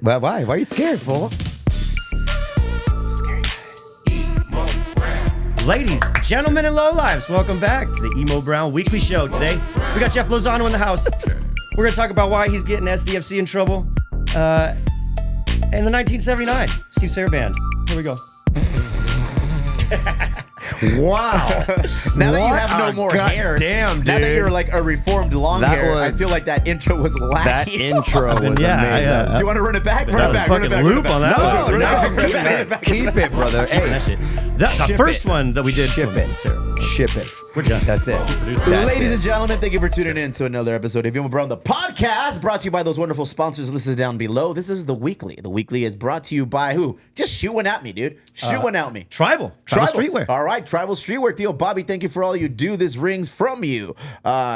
Why? Why are you scared, fool? Scary. Emo Brown. Ladies, gentlemen, and lowlives, welcome back to the Emo Brown Weekly Show. Today, we got Jeff Lozano in the house. We're going to talk about why he's getting SDFC in trouble. And the 1979 Steve Sayre Band. Here we go. Wow. Now that you have no more hair. Damn, dude. Now that you're like a reformed long hair, I feel like that intro was lacking. That intro was amazing. Do you want to run it back? Run it back. Fucking loop on that. No, keep it, brother. Hey, That shit. The first one that we did. ship it. Ship it. We're done. That's it. Ladies and gentlemen, thank you for tuning in to another episode of Emo Brown, the podcast, brought to you by those wonderful sponsors listed down below. This is the Weekly. The Weekly is brought to you by who? Just shoot one at me, dude. Shoot one at me. Tribal Streetwear. All right, Tribal Streetwear. Theo Bobby, thank you for all you do. This rings from you.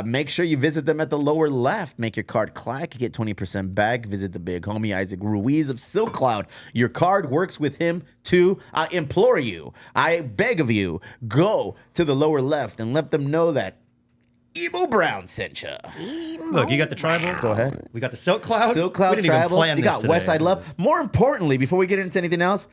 Make sure you visit them at the lower left. Make your card clack. Get 20% back. Visit the big homie Isaac Ruiz of Silk Cloud. Your card works with him too. I implore you. I beg of you. Go to the lower left and let them know that Emo Brown sent you. Look, you got the Tribal. Go ahead. We got the Silk Cloud. Silk Cloud we didn't Tribal. Even plan You this got today. Westside Love. More importantly, before we get into anything else,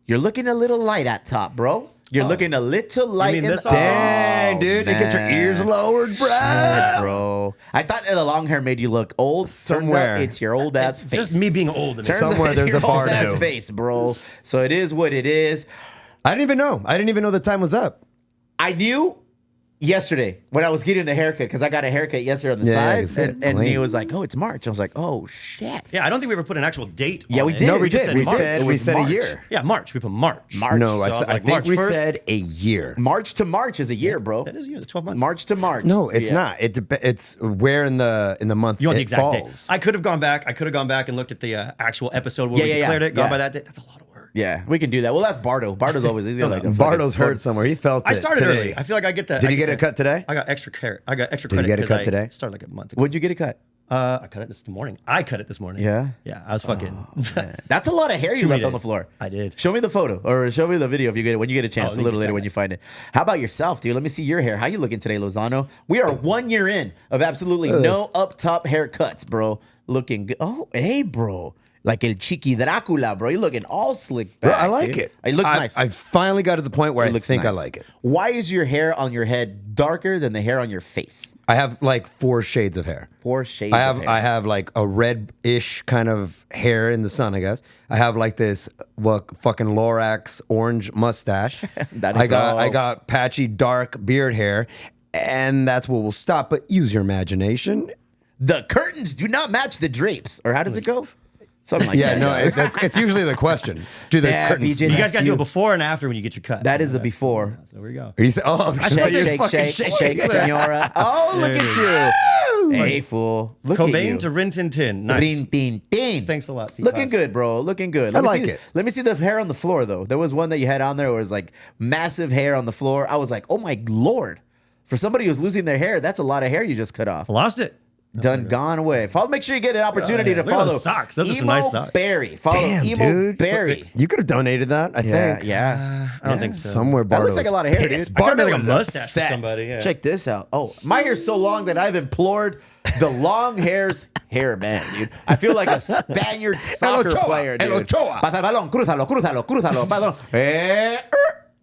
you're looking a little light at top, bro. You're looking a little light. mean in this the- all? Dang, dude. You get your ears lowered, bro. Shit, bro. I thought the long hair made you look old. Somewhere. Turns out it's your old ass It's face. just me being old. Turns Somewhere out there's it's a your bar old ass new. face, bro. So it is what it is. I didn't even know. I didn't even know the time was up. I knew yesterday when I was getting the haircut, because I got a haircut yesterday on the Yeah, I sides, can see it and clean. he was like, "Oh, it's March." I was like, "Oh shit." Yeah, I don't think we ever put an actual date. Yeah, on we it. did. No, we just did. We March. said It we was said a March. year. Yeah, March. We put March. No, So I, I was said, I like, think March we 1st. said a year. March to March is a year, bro. That is a year. 12 months. March to March. No, it's Yeah. not. It's where in the month You want the it exact falls. date? I could have gone back. I could have gone back and looked at the actual episode where Yeah, we yeah, declared yeah. it. Gone Yeah. by that date. That's a lot of work. Yeah, we can do that. Well, that's Bardo. Bardo's always he's got like a Bardo's fucking- hurt somewhere. He felt it I started today. early. I feel like I get that. Did you get a cut today? I got extra credit. I got extra Did you credit. get a 'cause cut I today? Started like a month ago. When'd you get a cut? I cut it this morning. I cut it this morning. Yeah? Yeah. I was fucking. That's a lot of hair you Too left many on the days. floor. I did. Show me the photo or show me the video if you get it when you get a chance. Oh, A little check later it when out. you find it. How about yourself, dude? Let me see your hair. How you looking today, Lozano? We are 1 year in of absolutely no up top haircuts, bro. Looking good. Oh, hey, bro. Like El Chiqui Dracula, bro. You're looking all slick back. Bro, I like dude. it. It looks nice. I finally got to the point where I looks think I nice. like it. Why is your hair on your head darker than the hair on your face? I have like 4 shades of hair. 4 shades I of hair. have like a red-ish kind of hair in the sun, I guess. I have like this fucking Lorax orange mustache. That is I all. got patchy dark beard hair, and that's where we'll stop. But use your imagination. The curtains do not match the drapes. Or how does it go? Something like Yeah, that. no, it's usually the question. Do the Yeah, curtains? BJ, You guys that's got to do you. it before and after when you get your cut. That is the before. So here we go. Are you say, oh, so Shake, you're shake, fucking shake, shaking. shake, senora. Oh, look at you. Hey, fool. Look at Cobain you. to Rin Tin Tin. Nice. Rin, tin, tin. Thanks a lot, C5. Looking good, bro. Looking good. I Let me like see- it. Let me see the hair on the floor, though. There was one that you had on there where it was like massive hair on the floor. I was like, oh my Lord. For somebody who's losing their hair, that's a lot of hair you just cut off. I lost it. Gone away. Follow. Make sure you get an opportunity to Look at follow. those socks. Those are some Emo nice socks. Berry. Follow Damn, Emo dude. Berry. You could have donated that, I Yeah, think. yeah. I don't think so. Somewhere That looks Bardo's like a lot of hair, dude. pissed. I could've Bardo made like a is mustache for upset. somebody. Yeah. Check this out. Oh, my hair's so long that I've implored the long hair's hair man, dude. I feel like a Spaniard soccer Ochoa, player, dude. El Ochoa. Pasa el balón, crúzalo, crúzalo, crúzalo, balón.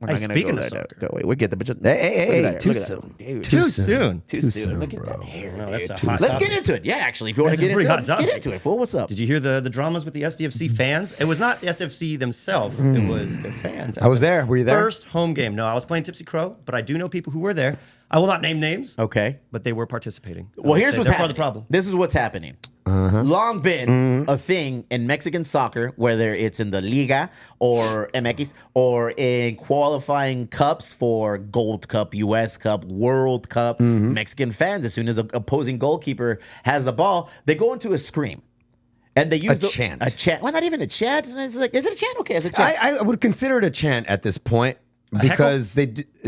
We're not Hey, gonna speaking go of there. soccer. Go, wait, we get the bitch. Hey, Look at that, too look at that. soon. Dude, Too soon. Too soon. Look at that hair. No, that's dude. a hot Let's topic. get into it. Yeah, actually, if you want to That's a get pretty into it, hot let's get topic. into it. Fool, what's up? Did you hear the dramas with the SDFC fans? It was not the SFC themselves. It was their fans. I was there. Were you there? First home game. No, I was playing Tipsy Crow, but I do know people who were there. I will not name names, Okay. but they were participating. I Well, will here's say what's they're part happening. of the problem. This is what's happening. Long been a thing in Mexican soccer, whether it's in the Liga or MX or in qualifying cups for Gold Cup, US Cup, World Cup. Mexican fans, as soon as an opposing goalkeeper has the ball, they go into a scream. And they use A chant. A chant. Well, not even a chant. It's like, is it a chant? Okay, it's a chant. I would consider it a chant at this point because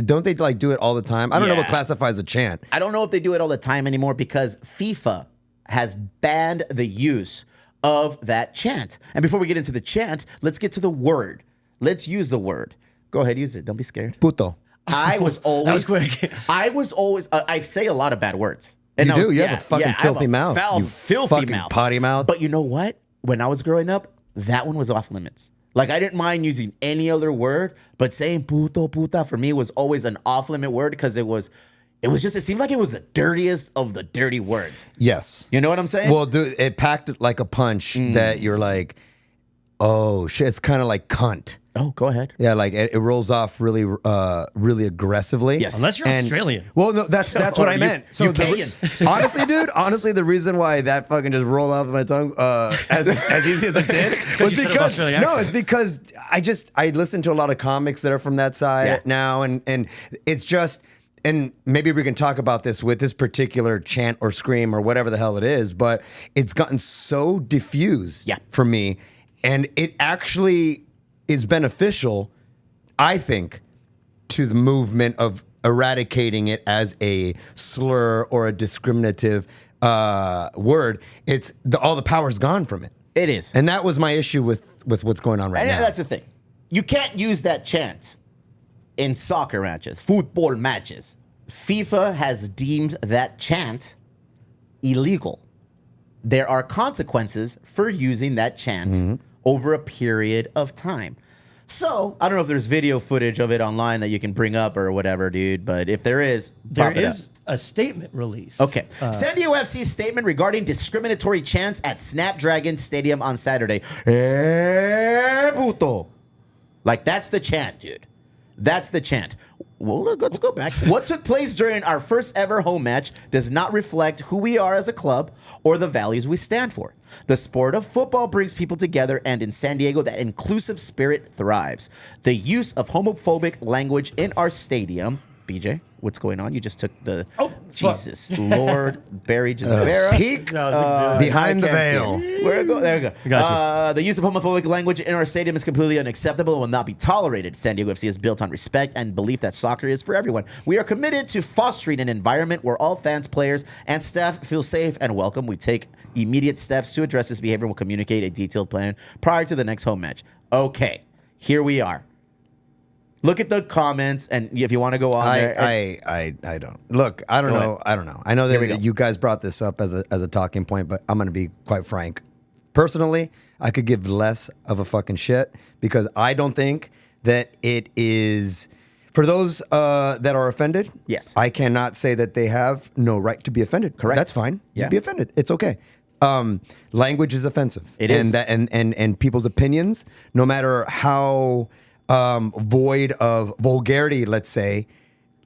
don't they like do it all the time? I don't know what Yeah. classifies a chant. I don't know if they do it all the time anymore because FIFA has banned the use of that chant. And before we get into the chant, let's get to the word. Let's use the word. Go ahead, use it. Don't be scared. Puto. I was always quick. I say a lot of bad words. And You I was, do? You have a fucking I have filthy a mouth. Foul, You filthy fucking mouth. potty mouth. But you know what? When I was growing up, that one was off limits. Like, I didn't mind using any other word, but saying puto, puta for me was always an off limit word because it seemed like it was the dirtiest of the dirty words. Yes. You know what I'm saying? Well, dude, it packed it like a punch that you're like, oh shit. It's kind of like cunt. Oh, go ahead. Yeah, like it rolls off really, really aggressively. Yes. Unless you're Australian. Well, no, that's what I meant. So UKian. honestly, the reason why that fucking just rolled off my tongue as easy as it did was you said an because Australian no, accent. it's because I listen to a lot of comics that are from that side now, and it's just. And maybe we can talk about this with this particular chant or scream or whatever the hell it is, but it's gotten so diffused for me, and it actually is beneficial, I think, to the movement of eradicating it as a slur or a discriminative word. It's all the power's gone from it. It is. And that was my issue with what's going on right now. And that's the thing. You can't use that chant in soccer matches, football matches. FIFA has deemed that chant illegal. There are consequences for using that chant over a period of time. So, I don't know if there's video footage of it online that you can bring up or whatever, dude, but if there is, There pop it up. is a statement released. Okay. San Diego FC's statement regarding discriminatory chants at Snapdragon Stadium on Saturday. Puto. Like, that's the chant, dude. That's the chant. Well, let's go back. What took place during our first ever home match does not reflect who we are as a club or the values we stand for. The sport of football brings people together, and in San Diego, that inclusive spirit thrives. The use of homophobic language in our stadium. BJ, what's going on? You just took the Jesus Lord Barry Gisbera. Peek behind the veil. There we go. Got The use of homophobic language in our stadium is completely unacceptable and will not be tolerated. San Diego FC is built on respect and belief that soccer is for everyone. We are committed to fostering an environment where all fans, players, and staff feel safe and welcome. We take immediate steps to address this behavior and will communicate a detailed plan prior to the next home match. Okay, here we are. Look at the comments, and if you want to go on there. I don't. Look, I don't know. I don't know. I know that you guys brought this up as a talking point, but I'm going to be quite frank. Personally, I could give less of a fucking shit because I don't think that it is... For those that are offended, yes, I cannot say that they have no right to be offended. Correct. That's fine. Yeah. You be offended. It's okay. Language is offensive. It is. And people's opinions, no matter how... void of vulgarity, let's say,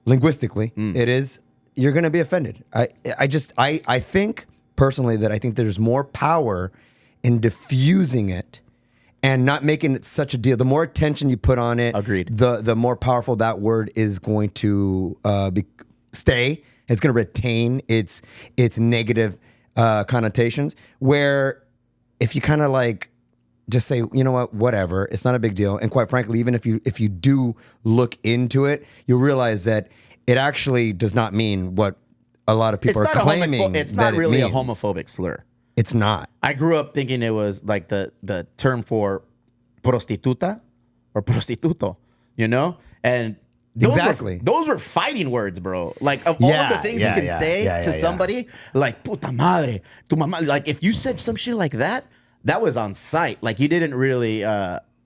linguistically, it is, you're going to be offended. I think personally that I think there's more power in diffusing it and not making it such a deal. The more attention you put on it, agreed, the more powerful that word is going to stay. It's going to retain its negative connotations. Where if you kind of like just say, you know what, whatever, it's not a big deal. And quite frankly, even if you do look into it, you'll realize that it actually does not mean what a lot of people are claiming. It's not really a means. homophobic slur. It's not. I grew up thinking it was like the term for prostituta or prostituto, you know? And those were fighting words, bro. Like, of all of the things you can say to somebody, like, puta madre, tu mamá. Like, if you said some shit like that, that was on sight. Like, you didn't really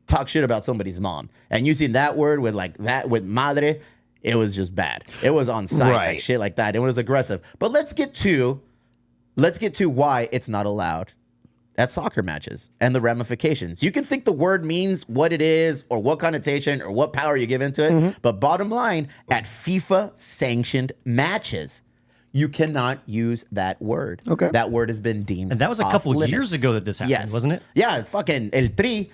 talk shit about somebody's mom. And using that word with like that, with madre, it was just bad. It was on sight, like shit like that. It was aggressive. But let's get to why it's not allowed at soccer matches and the ramifications. You can think the word means what it is or what connotation or what power you give into it. But bottom line, at FIFA sanctioned matches, you cannot use that word. Okay. That word has been deemed And that was a couple off-limits. years ago that this happened, wasn't it? Yeah, fucking El Tri,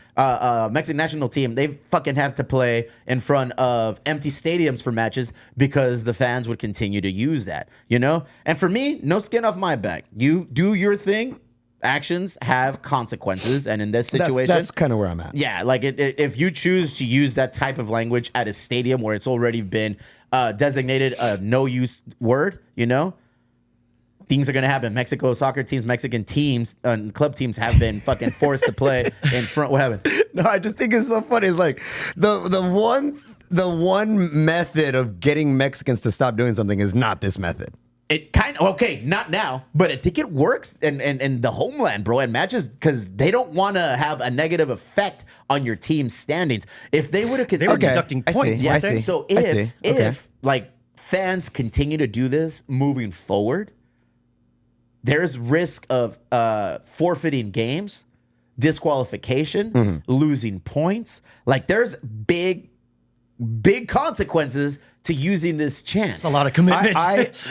Mexican national team, they fucking have to play in front of empty stadiums for matches because the fans would continue to use that, you know? And for me, no skin off my back. You do your thing. Actions have consequences. And in this situation... That's kind of where I'm at. Yeah, like if you choose to use that type of language at a stadium where it's already been designated a no-use word, you know, things are going to happen. Mexico soccer teams, Mexican teams, club teams have been fucking forced to play in front. What happened? No, I just think it's so funny. It's like the one method of getting Mexicans to stop doing something is not this method. It kind of okay, not now, but I think it works in the homeland, bro, and matches because they don't want to have a negative effect on your team's standings. If they would have, They were deducting points. I weren't see. they? So Okay. if like fans continue to do this moving forward, there's risk of forfeiting games, disqualification, losing points. Like there's big consequences to using this chant. It's a lot of commitment.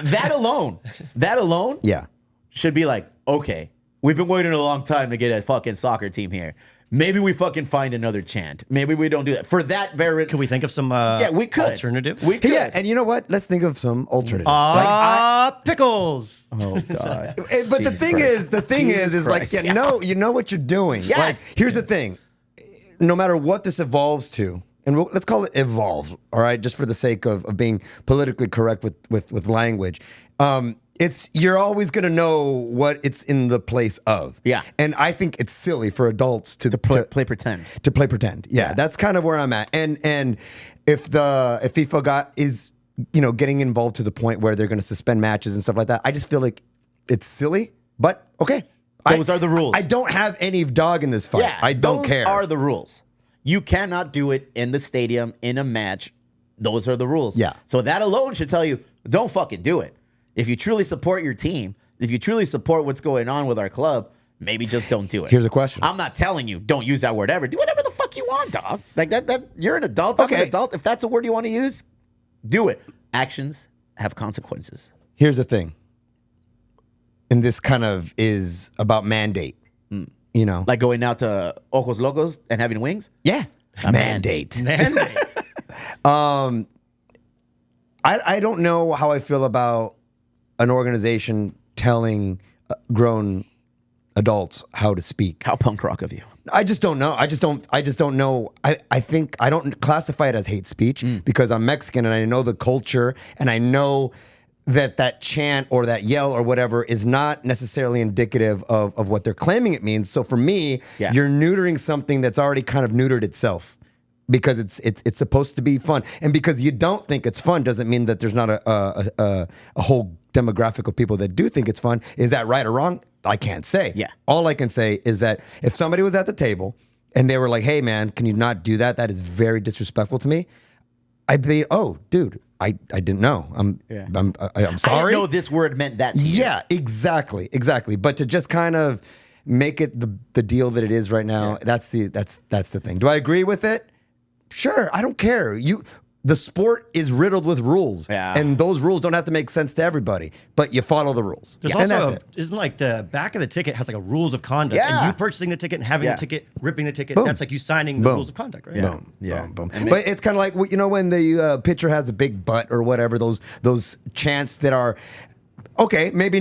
That alone Yeah. should be like, okay, we've been waiting a long time to get a fucking soccer team here. Maybe we fucking find another chant. Maybe we don't do that. For that very... Can we think of some we could. alternative? We could. Yeah, and you know what? Let's think of some alternatives. Pickles. Oh, God. But Jesus the thing Christ. is like, Christ. you know what you're doing. Yes. Like, here's the thing. No matter what this evolves to, and let's call it evolve, all right, just for the sake of being politically correct with language. You're always gonna know what it's in the place of. Yeah. And I think it's silly for adults to Play pretend. to play pretend. Yeah, that's kind of where I'm at. And if FIFA is getting involved to the point where they're going to suspend matches and stuff like that, I just feel like it's silly. But okay, Those are the rules. I don't have any dog in this fight. Yeah, I don't care. Those are the rules. You cannot do it in the stadium in a match. Those are the rules. Yeah. So that alone should tell you, don't fucking do it. If you truly support your team, if you truly support what's going on with our club, maybe just don't do it. Here's a question. I'm not telling you don't use that word ever. Do whatever the fuck you want, dog. Like that you're an adult. I'm an Okay. adult. If that's a word you want to use, do it. Actions have consequences. Here's the thing. And this kind of is about mandate. Like going out to Ojos Locos and having wings. Yeah. Mandate. Mandate. I don't know how I feel about an organization telling grown adults how to speak. How punk rock of you. I just don't know. I just don't know. I think I don't classify it as hate speech because I'm Mexican and I know the culture and I know that chant or that yell or whatever is not necessarily indicative of what they're claiming it means. So for me, you're neutering something that's already kind of neutered itself because it's supposed to be fun. And because you don't think it's fun doesn't mean that there's not a whole demographic of people that do think it's fun. Is that right or wrong? I can't say. Yeah. All I can say is that if somebody was at the table and they were like, hey man, can you not do that? That is very disrespectful to me. I'd be, oh dude, I didn't know. I'm sorry. I didn't know this word meant that to you. Yeah, exactly. But to just kind of make it the deal that it is right now, that's the thing. Do I agree with it? Sure, I don't care. The sport is riddled with rules, and those rules don't have to make sense to everybody, but you follow the rules. There's and also, that's it. isn't like the back of the ticket has like a rules of conduct. Yeah. And you purchasing the ticket and having the ticket, ripping the ticket, Boom. that's like you signing the Boom. rules of conduct, right? Boom, Yeah. boom, boom. But it's kind of like when the pitcher has a big butt or whatever. Those chants that are. Okay, maybe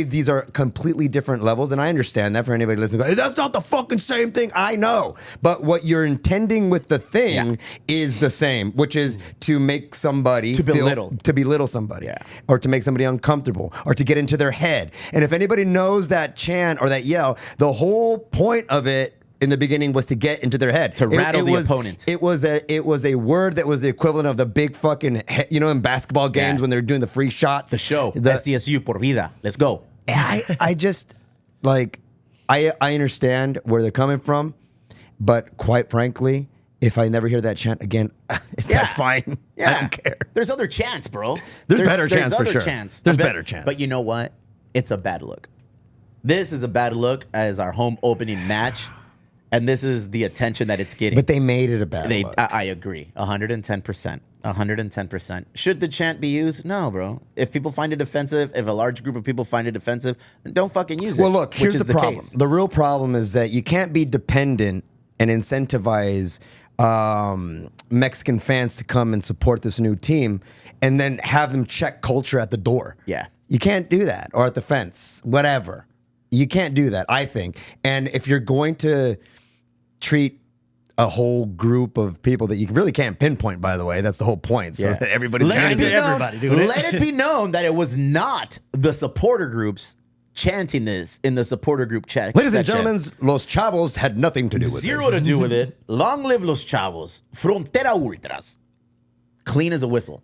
these are completely different levels, and I understand that for anybody listening. Hey, that's not the fucking same thing. I know, but what you're intending with the thing is the same, which is to make somebody belittle somebody, or to make somebody uncomfortable, or to get into their head. And if anybody knows that chant or that yell, the whole point of it in the beginning was to get into their head, to rattle the opponent. It was a word that was the equivalent of the big fucking in basketball games when they're doing the free shots. The show, SDSU por vida. Let's go. I just like I understand where they're coming from, but quite frankly, if I never hear that chant again, that's fine. I don't care. There's other chants, bro. There's better chants for other sure. Chants. There's better chants. But you know what? It's a bad look. This is a bad look as our home opening match. And this is the attention that it's getting. But they made it a bad look. I agree. 110%. 110%. Should the chant be used? No, bro. If people find it offensive, if a large group of people find it offensive, then don't fucking use it. Well, look, here's the problem. Case. The real problem is that you can't be dependent and incentivize Mexican fans to come and support this new team and then have them check culture at the door. Yeah. You can't do that, or at the fence, whatever. You can't do that, I think. And if you're going to treat a whole group of people that you really can't pinpoint, by the way, that's the whole point. So that everybody's let everybody it be known that it was not the supporter groups chanting this in the supporter group chat. Ladies and gentlemen, Los Chavos had nothing to do with Zero to do with it. Long live Los Chavos. Frontera Ultras. Clean as a whistle.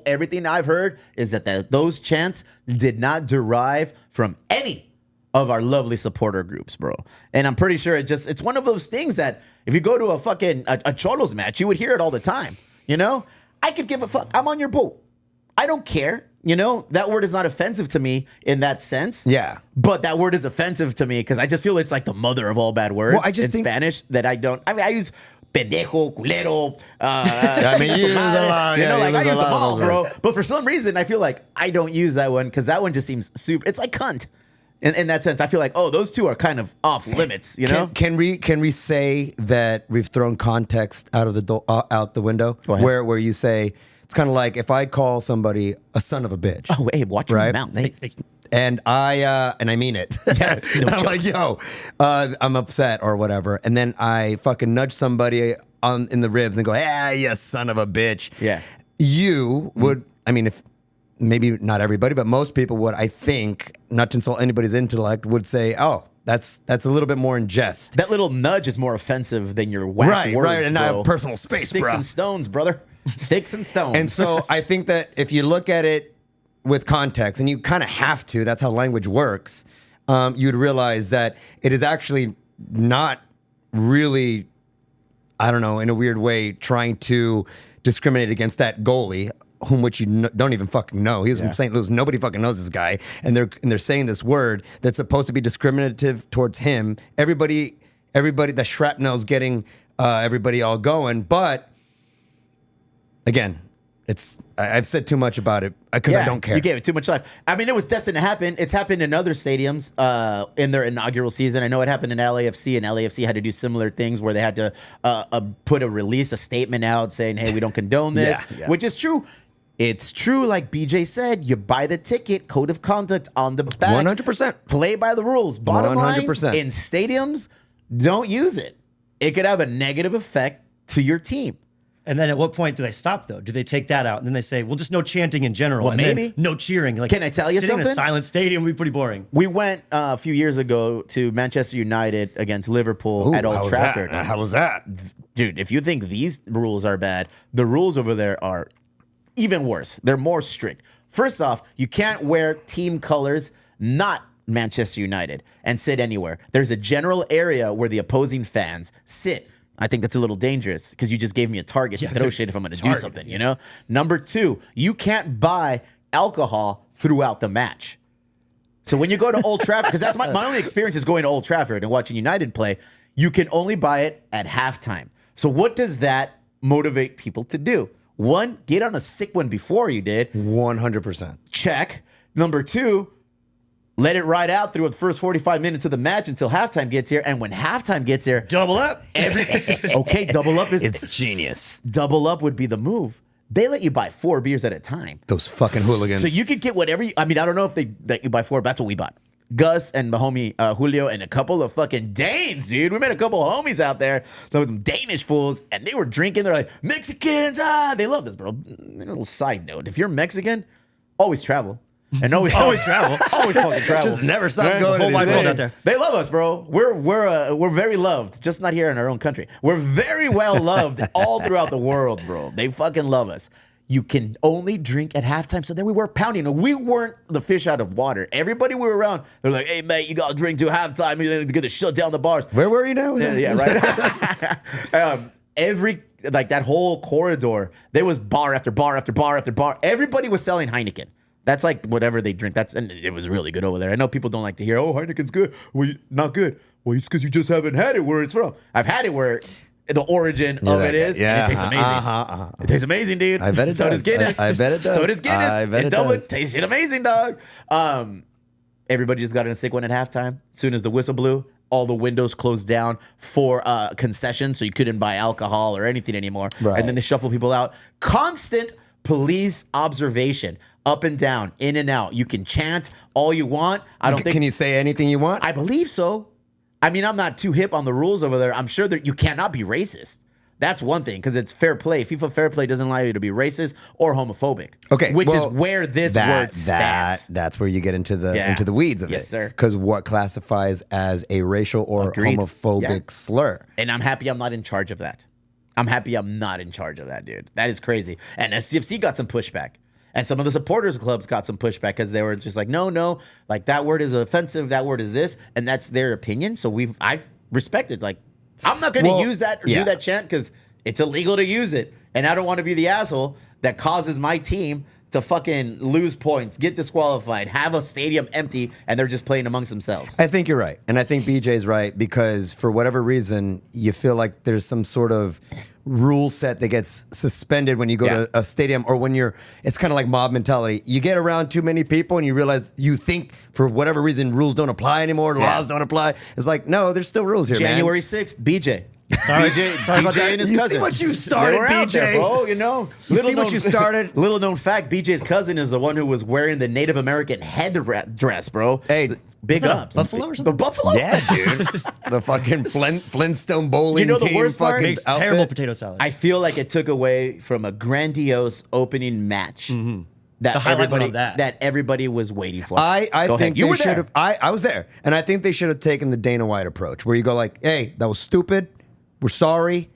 everything I've heard is that those chants did not derive from any of our lovely supporter groups, bro. And I'm pretty sure it's one of those things that if you go to a fucking a Cholos match, you would hear it all the time. You know, I could give a fuck. I'm on your boat. I don't care. You know, that word is not offensive to me in that sense. Yeah. But that word is offensive to me because I just feel it's like the mother of all bad words in Spanish that I don't. I mean, I use pendejo, culero. I mean, you use a lot. You know, like I use them all, of those bro. words. But for some reason, I feel like I don't use that one because that one just seems super. It's like cunt. In that sense, I feel like, oh, those two are kind of off limits, you know? Can we say that we've thrown context out of the out the window? Where you say it's kind of like if I call somebody a son of a bitch. Oh, hey, watch your mouth. And I mean it. Yeah, no I'm like, yo, I'm upset or whatever, and then I fucking nudge somebody in the ribs and go, you son of a bitch. Yeah. You would, I mean, if maybe not everybody, but most people would, I think, not to insult anybody's intellect, would say, oh, that's a little bit more in jest. That little nudge is more offensive than your whack words, right, and bro. I have personal space, Sticks bro. and stones, brother. Sticks and stones. And so I think that if you look at it with context, and you kind of have to, that's how language works, you'd realize that it is actually not really, I don't know, in a weird way, trying to discriminate against that goalie, whom which you don't even fucking know. He was from St. Louis. Nobody fucking knows this guy, and they're saying this word that's supposed to be discriminative towards him. Everybody, the shrapnel's getting everybody all going, but again, I've said too much about it because I don't care. You gave it too much life. I mean, it was destined to happen. It's happened in other stadiums in their inaugural season. I know it happened in LAFC, and LAFC had to do similar things where they had to put a statement out saying, hey, we don't condone this, which is true. It's true, like BJ said, you buy the ticket, code of conduct on the back. 100%. Play by the rules. Bottom 100%. line, in stadiums, don't use it. It could have a negative effect to your team. And then at what point do they stop, though? Do they take that out? And then they say, well, just no chanting in general. Well, and maybe. Then no cheering. Like, can I tell you sitting something? in a silent stadium would be pretty boring. We went a few years ago to Manchester United against Liverpool at Old Trafford. How was that? Dude, if you think these rules are bad, the rules over there are even worse. They're more strict. First off, you can't wear team colors, not Manchester United, and sit anywhere. There's a general area where the opposing fans sit. I think that's a little dangerous because you just gave me a target to throw shit if I'm going to do something, you know? Number two, you can't buy alcohol throughout the match. So when you go to Old Trafford, because that's my only experience is going to Old Trafford and watching United play, you can only buy it at halftime. So what does that motivate people to do? One, get on a sick one before you did. 100%. Check. Number two, let it ride out through the first 45 minutes of the match until halftime gets here. And when halftime gets here, double up. Double up is it's genius. Double up would be the move. They let you buy 4 beers at a time. Those fucking hooligans. So you could get whatever I don't know if they let you buy 4. That's what we bought. Gus and my homie Julio and a couple of fucking Danes, dude. We met a couple of homies out there, some of them Danish fools, and they were drinking. They're like, Mexicans, they love this, bro. A little side note: if you're Mexican, always travel. And always travel. Always fucking travel. Just never stop going. The whole wide world out there. They love us, bro. We're very loved, just not here in our own country. We're very well loved all throughout the world, bro. They fucking love us. You can only drink at halftime. So then we were pounding. We weren't the fish out of water. Everybody we were around, they're like, hey, mate, you got to drink to halftime. You're going to shut down the bars. Where were you now? Yeah, right. That whole corridor, there was bar after bar after bar after bar. Everybody was selling Heineken. That's like whatever they drink. And it was really good over there. I know people don't like to hear, oh, Heineken's good. Well, not good. Well, it's because you just haven't had it where it's from. I've had it where the origin of it is. And it tastes amazing. It tastes amazing, dude. I bet it does. So does Guinness. I bet it does. So does Guinness. I bet it does. Tastes shit amazing, dog. Everybody just got in a sick one at halftime. As soon as the whistle blew, all the windows closed down for concessions, so you couldn't buy alcohol or anything anymore. Right. And then they shuffle people out. Constant police observation. Up and down, in and out. You can chant all you want. Can you say anything you want? I believe so. I mean, I'm not too hip on the rules over there. I'm sure that you cannot be racist. That's one thing, because it's fair play. FIFA fair play doesn't allow you to be racist or homophobic. Okay, which is where this word stands. That's where you get into the weeds of it. Yes, sir. Because what classifies as a racial or homophobic slur? And I'm happy I'm not in charge of that. I'm happy I'm not in charge of that, dude. That is crazy. And SCFC got some pushback. And some of the supporters clubs got some pushback because they were just like, no, like that word is offensive, that word is this, and that's their opinion. So I respect it. Like, I'm not going to use that or do that chant because it's illegal to use it. And I don't want to be the asshole that causes my team to fucking lose points, get disqualified, have a stadium empty, and they're just playing amongst themselves. I think you're right. And I think BJ's right because for whatever reason, you feel like there's some sort of rule set that gets suspended when you go to a stadium or when it's kind of like mob mentality. You get around too many people and you realize you think for whatever reason rules don't apply anymore, laws don't apply. It's like, no, there's still rules here, January man. 6th, BJ. Sorry about BJ that. and his You cousin. see what you started, They were out BJ. there, bro, you know. You see what you started? Little known fact, BJ's cousin is the one who was wearing the Native American headdress, bro. Hey, big ups. Buffalo or something? The Buffalo? Yeah, dude. The fucking Flintstone bowling You know the team worst part? fucking Makes outfit. terrible potato salad. I feel like it took away from a grandiose opening match. That The highlight everybody, of that. that everybody was waiting for. I Go think ahead. You they were should there. have. I was there, and I think they should have taken the Dana White approach, where you go like, "Hey, that was stupid. We're sorry.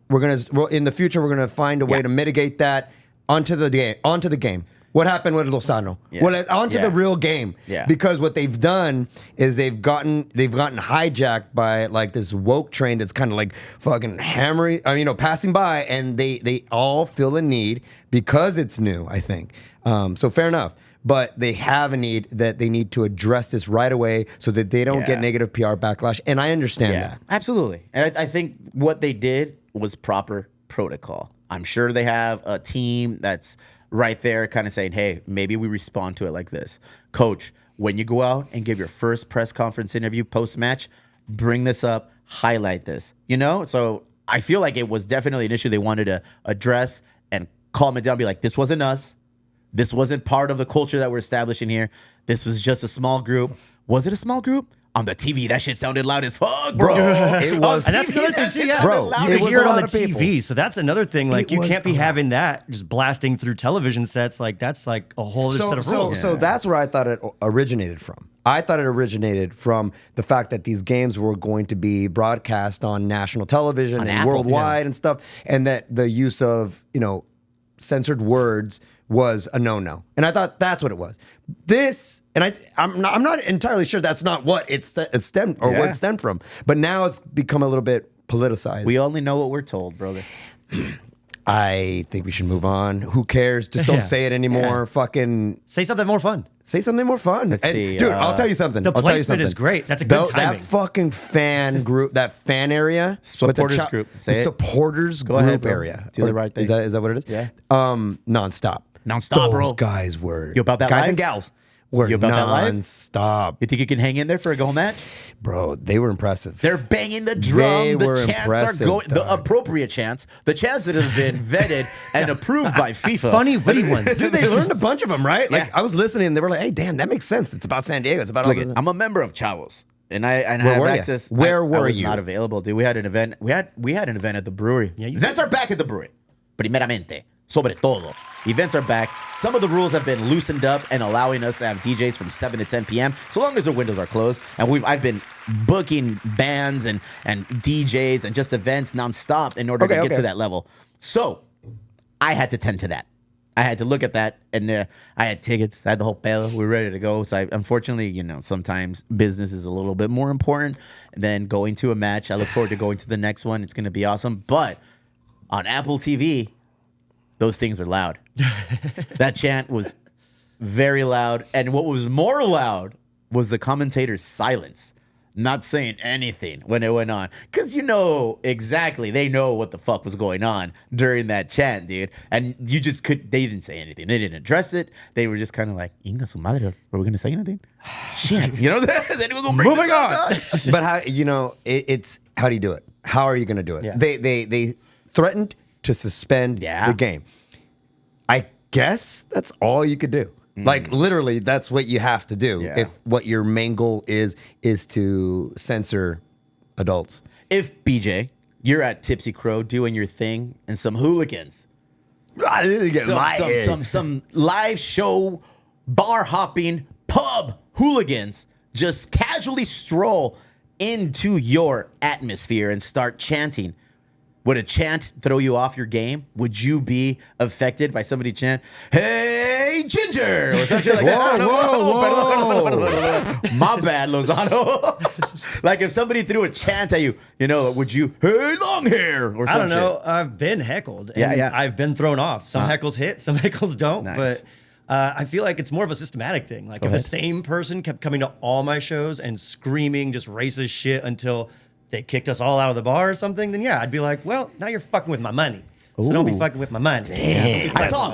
In the future, we're gonna find a way to mitigate that onto the game. What happened with Lozano? Yeah. Well, onto Yeah. the real game. Yeah. Because what they've done is they've gotten hijacked by like this woke train that's kind of like fucking hammering, passing by, and they all feel a need because it's new. I think so. Fair enough. But they have a need that they need to address this right away so that they don't get negative PR backlash. And I understand that. Absolutely. And I think what they did was proper protocol. I'm sure they have a team that's right there kind of saying, hey, maybe we respond to it like this. Coach, when you go out and give your first press conference interview post-match, bring this up, highlight this. So I feel like it was definitely an issue they wanted to address and calm it down, be like, this wasn't us. This wasn't part of the culture that we're establishing here. This was just a small group. Was it a small group? On the TV, that shit sounded loud as fuck, bro. It was. And that's another thing too, yeah. Bro, You it can was hear a it on lot the of TV, people. so that's another thing. Like, It you was can't be a lot. having that just blasting through television sets. Like, that's like a whole other set of rules. So that's where I thought it originated from. I thought it originated from the fact that these games were going to be broadcast on national television and Apple, worldwide and stuff, and that the use of censored words was a no-no. And I thought that's what it was. I'm not entirely sure that's not what it stemmed or what it stemmed from. But now it's become a little bit politicized. We only know what we're told, brother. I think we should move on. Who cares? Just don't say it anymore. Fucking Say something more fun. say something more fun. Let's see, Dude, I'll tell you something. The I'll tell you placement is something. great. That's a good timing. That fucking fan group, that fan area, Supporters group. Say the it. supporters Go group ahead, bro. area. Do the right thing. Is that what it is? Yeah. Nonstop. Nonstop, Those bro. guys were You about that guys life? and gals were You about that life? nonstop. You think you can hang in there for a goal match? Bro, they were impressive. They're banging the drum. They The were chants are impressive, going. The dog. appropriate chants. The chants that have been vetted and approved by FIFA. Funny, witty ones. Dude, they learned a bunch of them, right? Like Yeah. I was listening, and they were like, "Hey, damn, that makes sense. It's about San Diego. It's about all this." I'm a member of Chavos, and I have were ya? access. Where I were was you? not available, dude. We had an event. We had an event at the brewery. Yeah, you Events are back at the brewery. Primeramente, sobre todo. Events are back. Some of the rules have been loosened up and allowing us to have DJs from 7 to 10 p.m. so long as the windows are closed. And I've been booking bands and DJs and just events nonstop in order to get to that level. So I had to tend to that. I had to look at that, and I had tickets. I had the whole pedo. We were ready to go. So unfortunately, sometimes business is a little bit more important than going to a match. I look forward to going to the next one. It's going to be awesome. But on Apple TV, those things are loud. That chant was very loud. And what was more loud was the commentator's silence. Not saying anything when it went on. Because exactly, they know what the fuck was going on during that chant, dude. And they didn't say anything. They didn't address it. They were just kind of like, Inga su madre, are we going to say anything? Shit. Is anyone going to bring Moving this up, on. dog? But how it's how do you do it? How are you going to do it? Yeah. They threatened to suspend the game. I guess that's all you could do. Like literally, that's what you have to do if what your main goal is to censor adults. If, BJ, you're at Tipsy Crow doing your thing and some hooligans, some live show, bar hopping, pub hooligans just casually stroll into your atmosphere and start chanting, Would a chant throw you off your game? Would you be affected by somebody chant, "Hey, Ginger," or something like that? Whoa. My bad, Lozano. Like if somebody threw a chant at you, would you, "Hey, long hair," or something? I don't know. I've been heckled. And I've been thrown off. Some heckles hit, some heckles don't. Nice. But I feel like it's more of a systematic thing. Like if the same person kept coming to all my shows and screaming just racist shit until they kicked us all out of the bar or something, then yeah, I'd be like, well, now you're fucking with my money. So don't be fucking with my money. Damn. I saw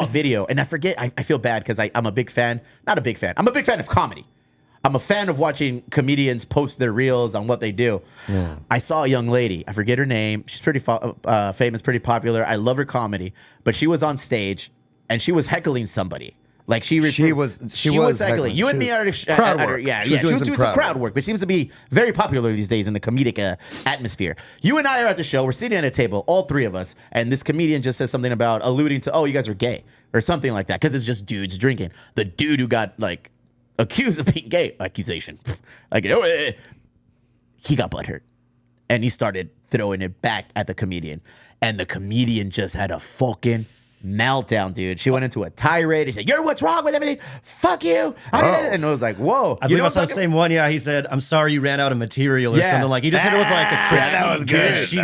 a video, and I forget. I feel bad because I'm a big fan. Not a big fan. I'm a big fan of comedy. I'm a fan of watching comedians post their reels on what they do. Yeah. I saw a young lady. I forget her name. She's pretty famous, pretty popular. I love her comedy. But she was on stage, and she was heckling somebody. Like she was heckling. You and me are crowd work. She was doing some crowd work, which seems to be very popular these days in the comedic atmosphere. You and I are at the show. We're sitting at a table, all three of us, and this comedian just says something about alluding to, "Oh, you guys are gay," or something like that, because it's just dudes drinking. The dude who got like accused of being gay, accusation, like he got butthurt, and he started throwing it back at the comedian, and the comedian just had a fucking meltdown, dude. She went into a tirade. He said, "You're what's wrong with everything. Fuck you." And I was like, whoa. I believe I saw the same one. Yeah, he said, "I'm sorry you ran out of material," or something like. He just hit her with like a critique. That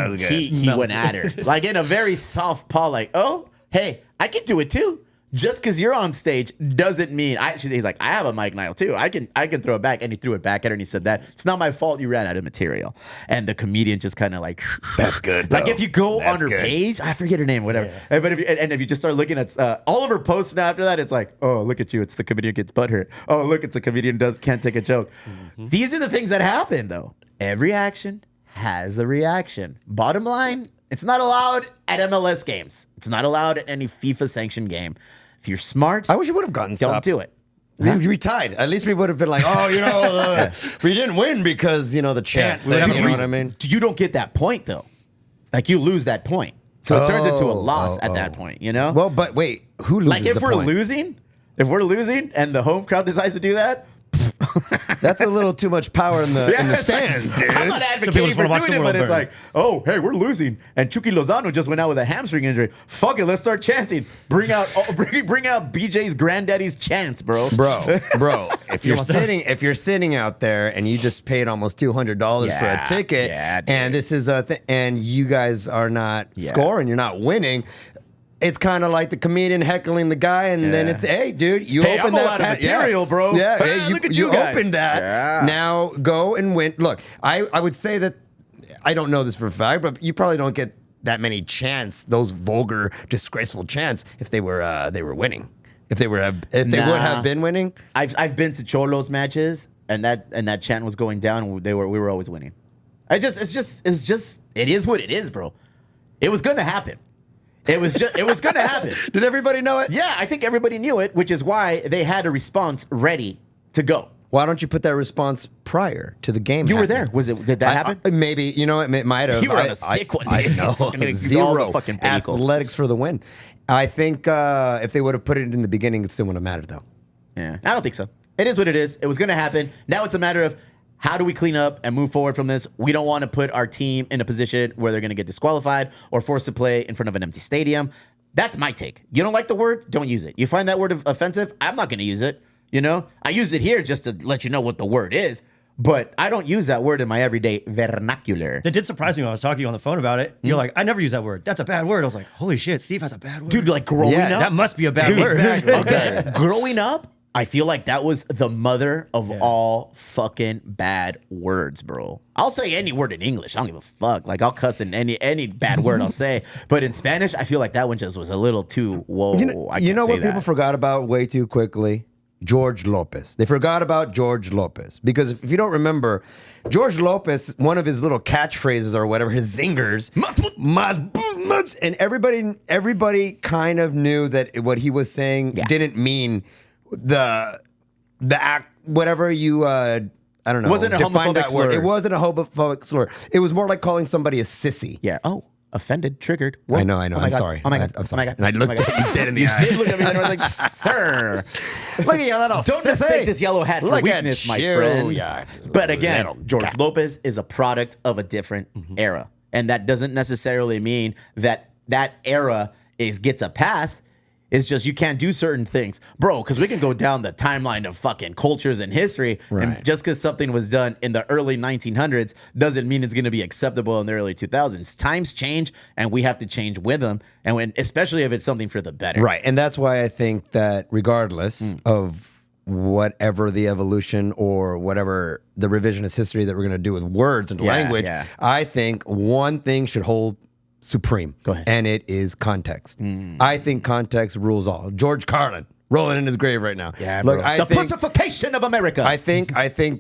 was good. He went at her like in a very soft paw, like, "Oh, hey, I can do it too. Just because you're on stage doesn't mean he's like, I have a mic now too. I can throw it back." And he threw it back at her and he said that it's not my fault you ran out of material. And the comedian just kind of like, that's good. Like if you go on her page, I forget her name, whatever. Yeah. But if you just start looking at all of her posts now after that, it's like, "Oh, look at you. It's the comedian gets butthurt. Oh, look, it's the comedian can't take a joke." Mm-hmm. These are the things that happen though. Every action has a reaction. Bottom line, it's not allowed at MLS games. It's not allowed at any FIFA sanctioned game. If you're smart, I wish you would have gotten stopped. Don't do it. We tied. At least we would have been like, "Oh, we didn't win because the chant." You know what I mean? You don't get that point though. Like you lose that point, so it turns into a loss at that point. Well, but wait, who loses? Like if we're losing, and the home crowd decides to do that. That's a little too much power in the stands, dude. I'm not advocating for doing it, but it's like, "Oh, hey, we're losing," and Chucky Lozano just went out with a hamstring injury. Fuck it, let's start chanting. Bring out BJ's granddaddy's chants, bro. Bro. If you're sitting out there and you just paid almost $200 for a ticket, and this is and you guys are not scoring, you're not winning. It's kind of like the comedian heckling the guy, and then it's, "Hey, dude, you opened that material, bro. Yeah, hey, look at you guys. Opened that. Yeah. Now go and win." Look, I would say that I don't know this for a fact, but you probably don't get that many chants, those vulgar, disgraceful chants, if they were winning. If they would have been winning. I've been to Cholos matches, and that chant was going down. We were always winning. It is what it is, bro. It was gonna happen. It was going to happen. Did everybody know it? Yeah, I think everybody knew it, which is why they had a response ready to go. Why don't you put that response prior to the game? You were there. Did that happen? Maybe. It might have. You were on a sick one. I know. Zero. Athletics for the win. I think if they would have put it in the beginning, it still wouldn't have mattered, though. Yeah, I don't think so. It is what it is. It was going to happen. Now it's a matter of, how do we clean up and move forward from this? We don't want to put our team in a position where they're going to get disqualified or forced to play in front of an empty stadium. That's my take. You don't like the word? Don't use it. You find that word offensive? I'm not going to use it. I use it here just to let you know what the word is, but I don't use that word in my everyday vernacular. That did surprise me when I was talking to you on the phone about it. You're like, "I never use that word. That's a bad word." I was like, "Holy shit, Steve has a bad word." Dude, like growing up? That must be a bad word. Exactly. Okay, growing up, I feel like that was the mother of all fucking bad words, bro. I'll say any word in English. I don't give a fuck. Like, I'll cuss in any bad word I'll say. But in Spanish, I feel like that one just was a little too, whoa. You know what people forgot about way too quickly? George Lopez. They forgot about George Lopez. Because if you don't remember, George Lopez, one of his little catchphrases or whatever, his zingers, and everybody kind of knew that what he was saying didn't mean the act, whatever you I don't know. It wasn't a homophobic slur. It wasn't a homophobic slur. It was more like calling somebody a sissy. Yeah. Oh, offended, triggered. Whoa. I know. I'm sorry. Oh my God. I'm sorry. Oh my God. And I looked at you dead in the eye. You did look at me and I was like, "Sir, look at you, little don't mistake this yellow hat for weakness, my friend." Yeah. But again, George Lopez is a product of a different era. And that doesn't necessarily mean that era gets a pass. It's just you can't do certain things, bro, because we can go down the timeline of fucking cultures and history. Right. And just because something was done in the early 1900s doesn't mean it's going to be acceptable in the early 2000s. Times change, and we have to change with them, and especially if it's something for the better. Right. And that's why I think that regardless of whatever the evolution or whatever the revisionist history that we're going to do with words and language, I think one thing should hold supreme. Go ahead. And it is context. I think context rules all. George Carlin rolling in his grave right now. Yeah, look, bro. The pussification of America. I think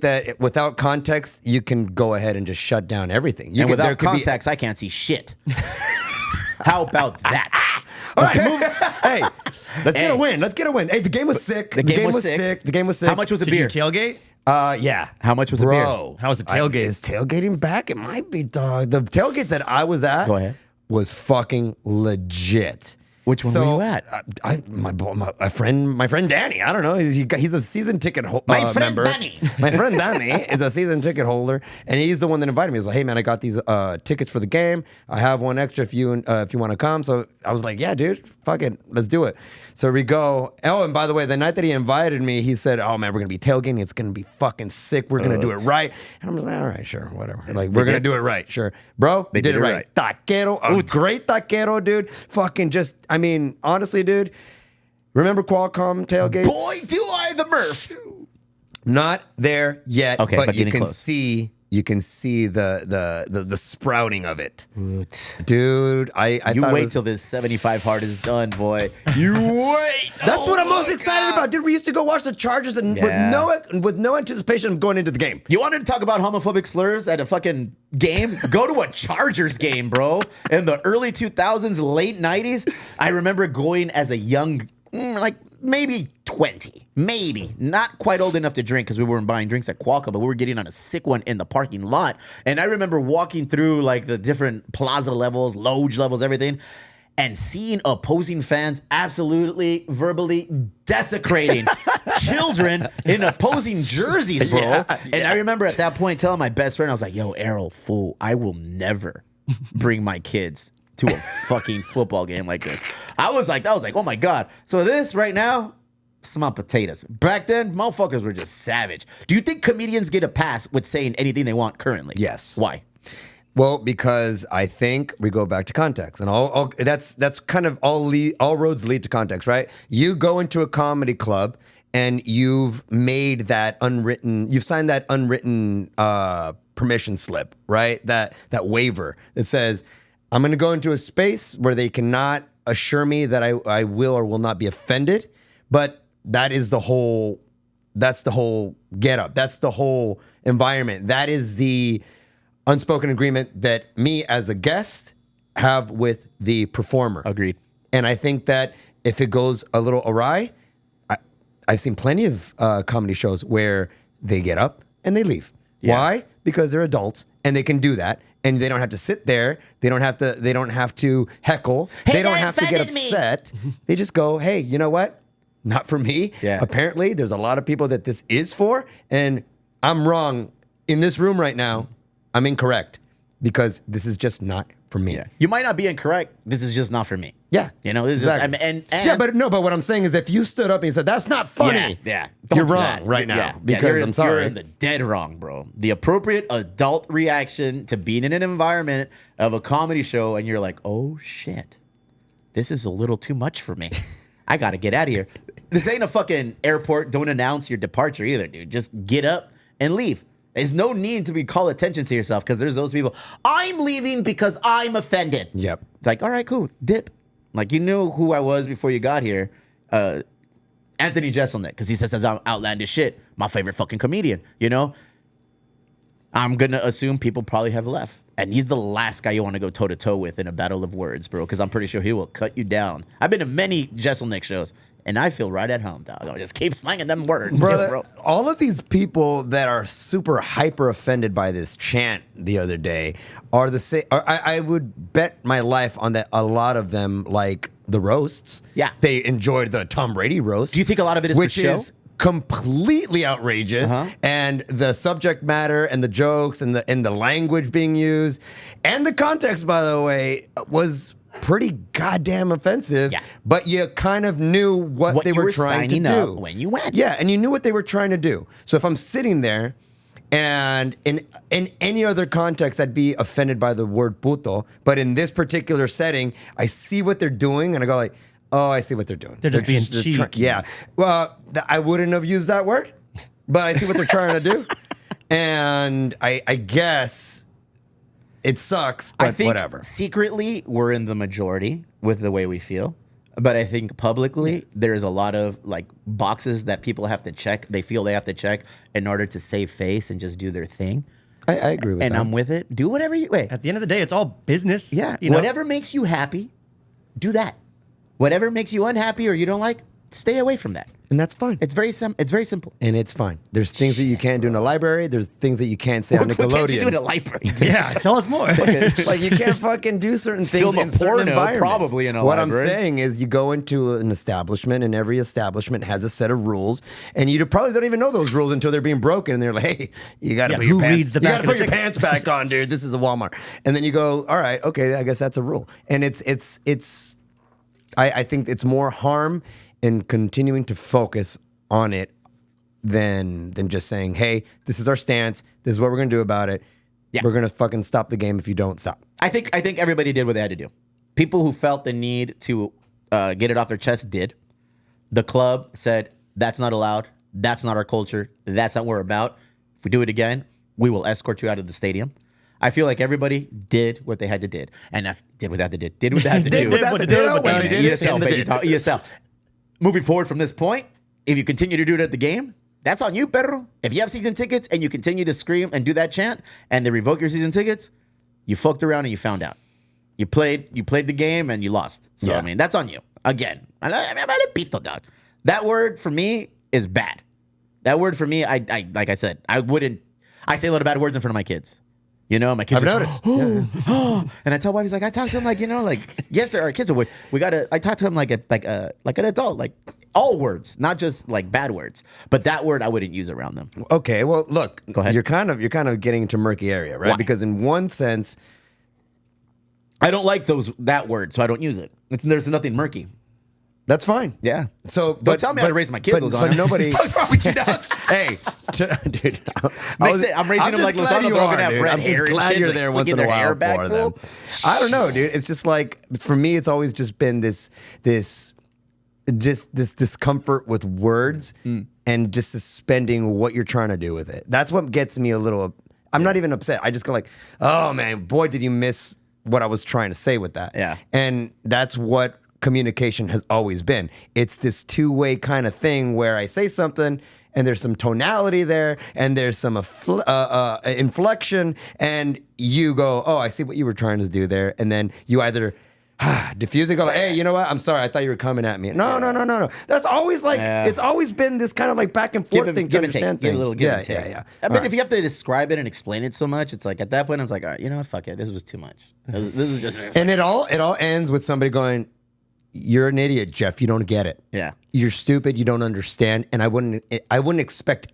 that without context, you can go ahead and just shut down everything. And without context, I can't see shit. How about that? All right, hey, let's get a win. Let's get a win. Hey, the game was sick. The game was sick. The game was sick. How much was a Did beer? you tailgate? Yeah. How much was a beer? How was the tailgate? Is tailgating back? It might be, dog. The tailgate that I was at Go ahead. was fucking legit. Which one were you at? My friend Danny. I don't know. He's a season ticket member. Danny. My friend Danny is a season ticket holder, and he's the one that invited me. He's like, "Hey man, I got these tickets for the game. I have one extra if you want to come." So I was like, "Yeah, dude, fuck it, let's do it." So we go. Oh, and by the way, the night that he invited me, he said, "Oh man, we're gonna be tailgating. It's gonna be fucking sick. We're gonna do it right." And I'm just like, "All right, sure, whatever. Like we're gonna do it right, sure, bro." They did it right. Taquero, a great taquero, dude. Fucking just. I mean, honestly, dude, remember Qualcomm tailgates? Boy, do I, the Murph. Not there yet, Okay, but but you getting can close. see the sprouting of it. Dude, I You thought it wait was, till this 75 hard is done, boy. You wait. that's what I'm Oh most my excited God. about. Dude, we used to go watch the Chargers and Yeah. with no anticipation of going into the game. You wanted to talk about homophobic slurs at a fucking game? Go to a Chargers game, bro. In the early 2000s, late 90s, I remember going as a young, like maybe 20, maybe not quite old enough to drink because we weren't buying drinks at Qualcomm, but we were getting on a sick one in the parking lot. And I remember walking through like the different plaza levels, loge levels, everything, and seeing opposing fans absolutely verbally desecrating children in opposing jerseys, bro. And I remember at that point telling my best friend, I was like, "Yo, Errol, fool, I will never bring my kids to a fucking football game like this." I was like, oh my God. So this right now, small potatoes. Back then, motherfuckers were just savage. Do you think comedians get a pass with saying anything they want currently? Yes. Why? Well, because I think we go back to context, and all that's kind of all roads lead to context, right? You go into a comedy club and you've signed that unwritten permission slip, right? That waiver that says, I'm going to go into a space where they cannot assure me that I will or will not be offended, but that's the whole get up. That's the whole environment. That is the unspoken agreement that me as a guest have with the performer. Agreed. And I think that if it goes a little awry, I've seen plenty of comedy shows where they get up and they leave. Yeah. Why? Because they're adults and they can do that. And they don't have to sit there. They don't have to heckle. Hey, they don't that have to get offended me. upset. They just go, hey, you know what? Not for me. Yeah. Apparently, there's a lot of people that this is for, and I'm wrong in this room right now. I'm incorrect because this is just not for me. Yeah. You might not be incorrect. This is just not for me. Yeah. You know, this Exactly. is and Yeah, but what I'm saying is if you stood up and you said, that's not funny, yeah. you're Don't do wrong that. right now Yeah. because you're I'm sorry. You're in the dead wrong, bro. The appropriate adult reaction to being in an environment of a comedy show and you're like, oh shit, this is a little too much for me. I got to get out of here. This ain't a fucking airport. Don't announce your departure either, dude. Just get up and leave. There's no need to call attention to yourself because there's those people. I'm leaving because I'm offended. Yep. It's like, all right, cool. Dip. Like, you knew who I was before you got here. Anthony Jeselnik, because he says some outlandish shit. My favorite fucking comedian, you know? I'm going to assume people probably have left. And he's the last guy you want to go toe-to-toe with in a battle of words, bro, because I'm pretty sure he will cut you down. I've been to many Jeselnik shows, and I feel right at home, dog. I'll just keep slanging them words. Brother, bro. all of these people that are super hyper offended by this chant the other day are the same. I would bet my life on that. A lot of them like the roasts. Yeah. They enjoyed the Tom Brady roast. Do you think a lot of it is for which show? is completely outrageous, and the subject matter and the jokes and the language being used and the context, by the way, was pretty goddamn offensive. Yeah. But you kind of knew what they were trying to do when you went. Yeah, and you knew what they were trying to do. So if I'm sitting there, and in any other context, I'd be offended by the word puto. But in this particular setting, I see what they're doing, and I go like, oh, I see what they're doing. They're just being cheeky. Yeah. Well, I wouldn't have used that word, but I see what they're trying to do. And I guess it sucks, but I think whatever. Secretly, we're in the majority with the way we feel. But I think publicly, there's a lot of like boxes that people have to check. They feel they have to check in order to save face and just do their thing. I agree with that. And I'm with it. Do whatever you wait. At the end of the day, it's all business. Yeah. You know? Whatever makes you happy, do that. Whatever makes you unhappy or you don't like, stay away from that. And that's fine. It's very simple. And it's fine. There's things that you can't do in a library. There's things that you can't say on What Nickelodeon. can't you do in a library? Yeah, tell us more. Like you can't fucking do certain things Film a in certain porno, environments. probably in a what library. I'm saying is, you go into an establishment, and every establishment has a set of rules, and you probably don't even know those rules until they're being broken. And they're like, "Hey, you got to Yeah, put your who pants. reads the you back got to of put the your ticket?" pants back on, dude. This is a Walmart." And then you go, "All right, okay, I guess that's a rule." And I think it's more harm in continuing to focus on it than just saying, "Hey, this is our stance. This is what we're gonna do about it. Yeah. We're gonna fucking stop the game if you don't stop." I think everybody did what they had to do. People who felt the need to get it off their chest did. The club said, that's not allowed. That's not our culture. That's not what we're about. If we do it again, we will escort you out of the stadium. I feel like everybody did what they had to did. And did what they had to did. Did what they had to do. ESL. Moving forward from this point, if you continue to do it at the game, that's on you, perro. If you have season tickets and you continue to scream and do that chant and they revoke your season tickets, you fucked around and you found out. You played the game and you lost. So, Yeah. I mean, that's on you. Again, I'm a pito, dog. That word for me is bad. That word for me, I like I said, I say a lot of bad words in front of my kids. You know, my kids. I've noticed. And I tell wife, he's like, I talk to him like, yes, sir, our kids are. I talk to him like an adult, like all words, not just like bad words. But that word I wouldn't use around them. Okay, well, look, Go ahead. You're kind of getting into murky area, right? Why? Because in one sense, I don't like that word, so I don't use it. There's nothing murky. that's fine. Yeah. So, Don't tell me how to raise my kids, but Lozano. nobody. What's wrong with you, dog? Hey, dude, I'm raising them like Lozano. They're gonna have red I'm hair just and glad shit, you're like there once in slicking a their hair while back for them. full. I don't know, dude. It's just like, for me, it's always just been this discomfort with words and just suspending what you're trying to do with it. That's what gets me a little. I'm not even upset. I just go like, oh man, boy, did you miss what I was trying to say with that? Yeah. And that's what communication has always been. It's this two-way kind of thing where I say something and there's some tonality there and there's some inflection, and you go, oh, I see what you were trying to do there. And then you either diffuse it, go like, hey, you know what? I'm sorry. I thought you were coming at me. No. That's always like, it's always been this kind of like back and forth thing to understand Give things. a little give and take. Yeah. I mean, if you have to describe it and explain it so much, it's like at that point, I was like, all right, you know what? Fuck it. This was too much. This is just. And it all ends with somebody going, you're an idiot, Jeff. You don't get it. Yeah. You're stupid. You don't understand. And I wouldn't expect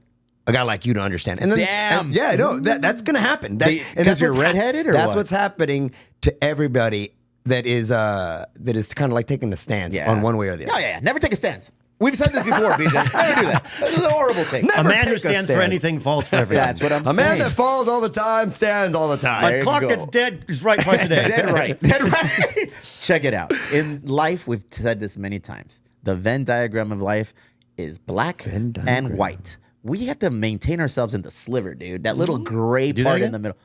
a guy like you to understand. And then, Damn. and yeah, no, that's gonna happen. Because you're redheaded, or that's what? what's happening to everybody that is kind of like taking a stance on one way or the other. Yeah. Never take a stance. We've said this before, BJ. Never do that. This is a horrible take. A man who take a stands for stand. anything falls for everything. That's what I'm A saying. man that falls all the time stands all the time. There A you clock go. that's dead is right twice a day. Dead right. Dead right. Check it out. In life, we've said this many times. The Venn diagram of life is black Venn diagram. and white. We have to maintain ourselves in the sliver, dude. That little gray Do that part in again? the middle.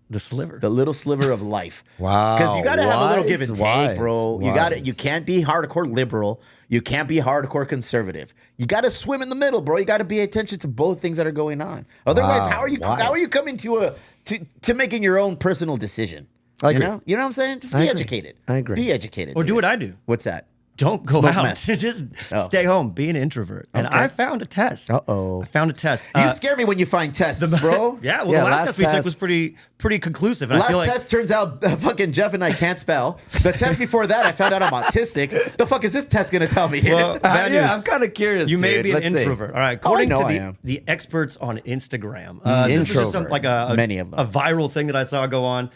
The sliver. The little sliver of life. Wow, Because you gotta have a little wise, give and take, wise, bro. wise. You can't be hardcore liberal. You can't be hardcore conservative. You gotta swim in the middle, bro. You gotta pay attention to both things that are going on. Otherwise, Wow, how are you wise. coming to making your own personal decision? I agree. You know what I'm saying? Just I be agree. educated. I agree. Be educated. Or do dude. what I do. What's that? don't go Smoke out. meth. Just stay home. Be an introvert. And Okay. I found a test. Uh-oh. I found a test. You scare me when you find tests, bro. Yeah, well, the last test we took was pretty conclusive. And I feel Last like test turns out fucking Jeff and I can't spell. The test before that, I found out I'm autistic. The fuck is this test gonna tell me? Well, bad news. I'm kind of curious. You may dude. be an Let's see. introvert. All right. According know to I am. the experts on Instagram, this was just Introvert. like a Many of them. a viral thing that I saw go on.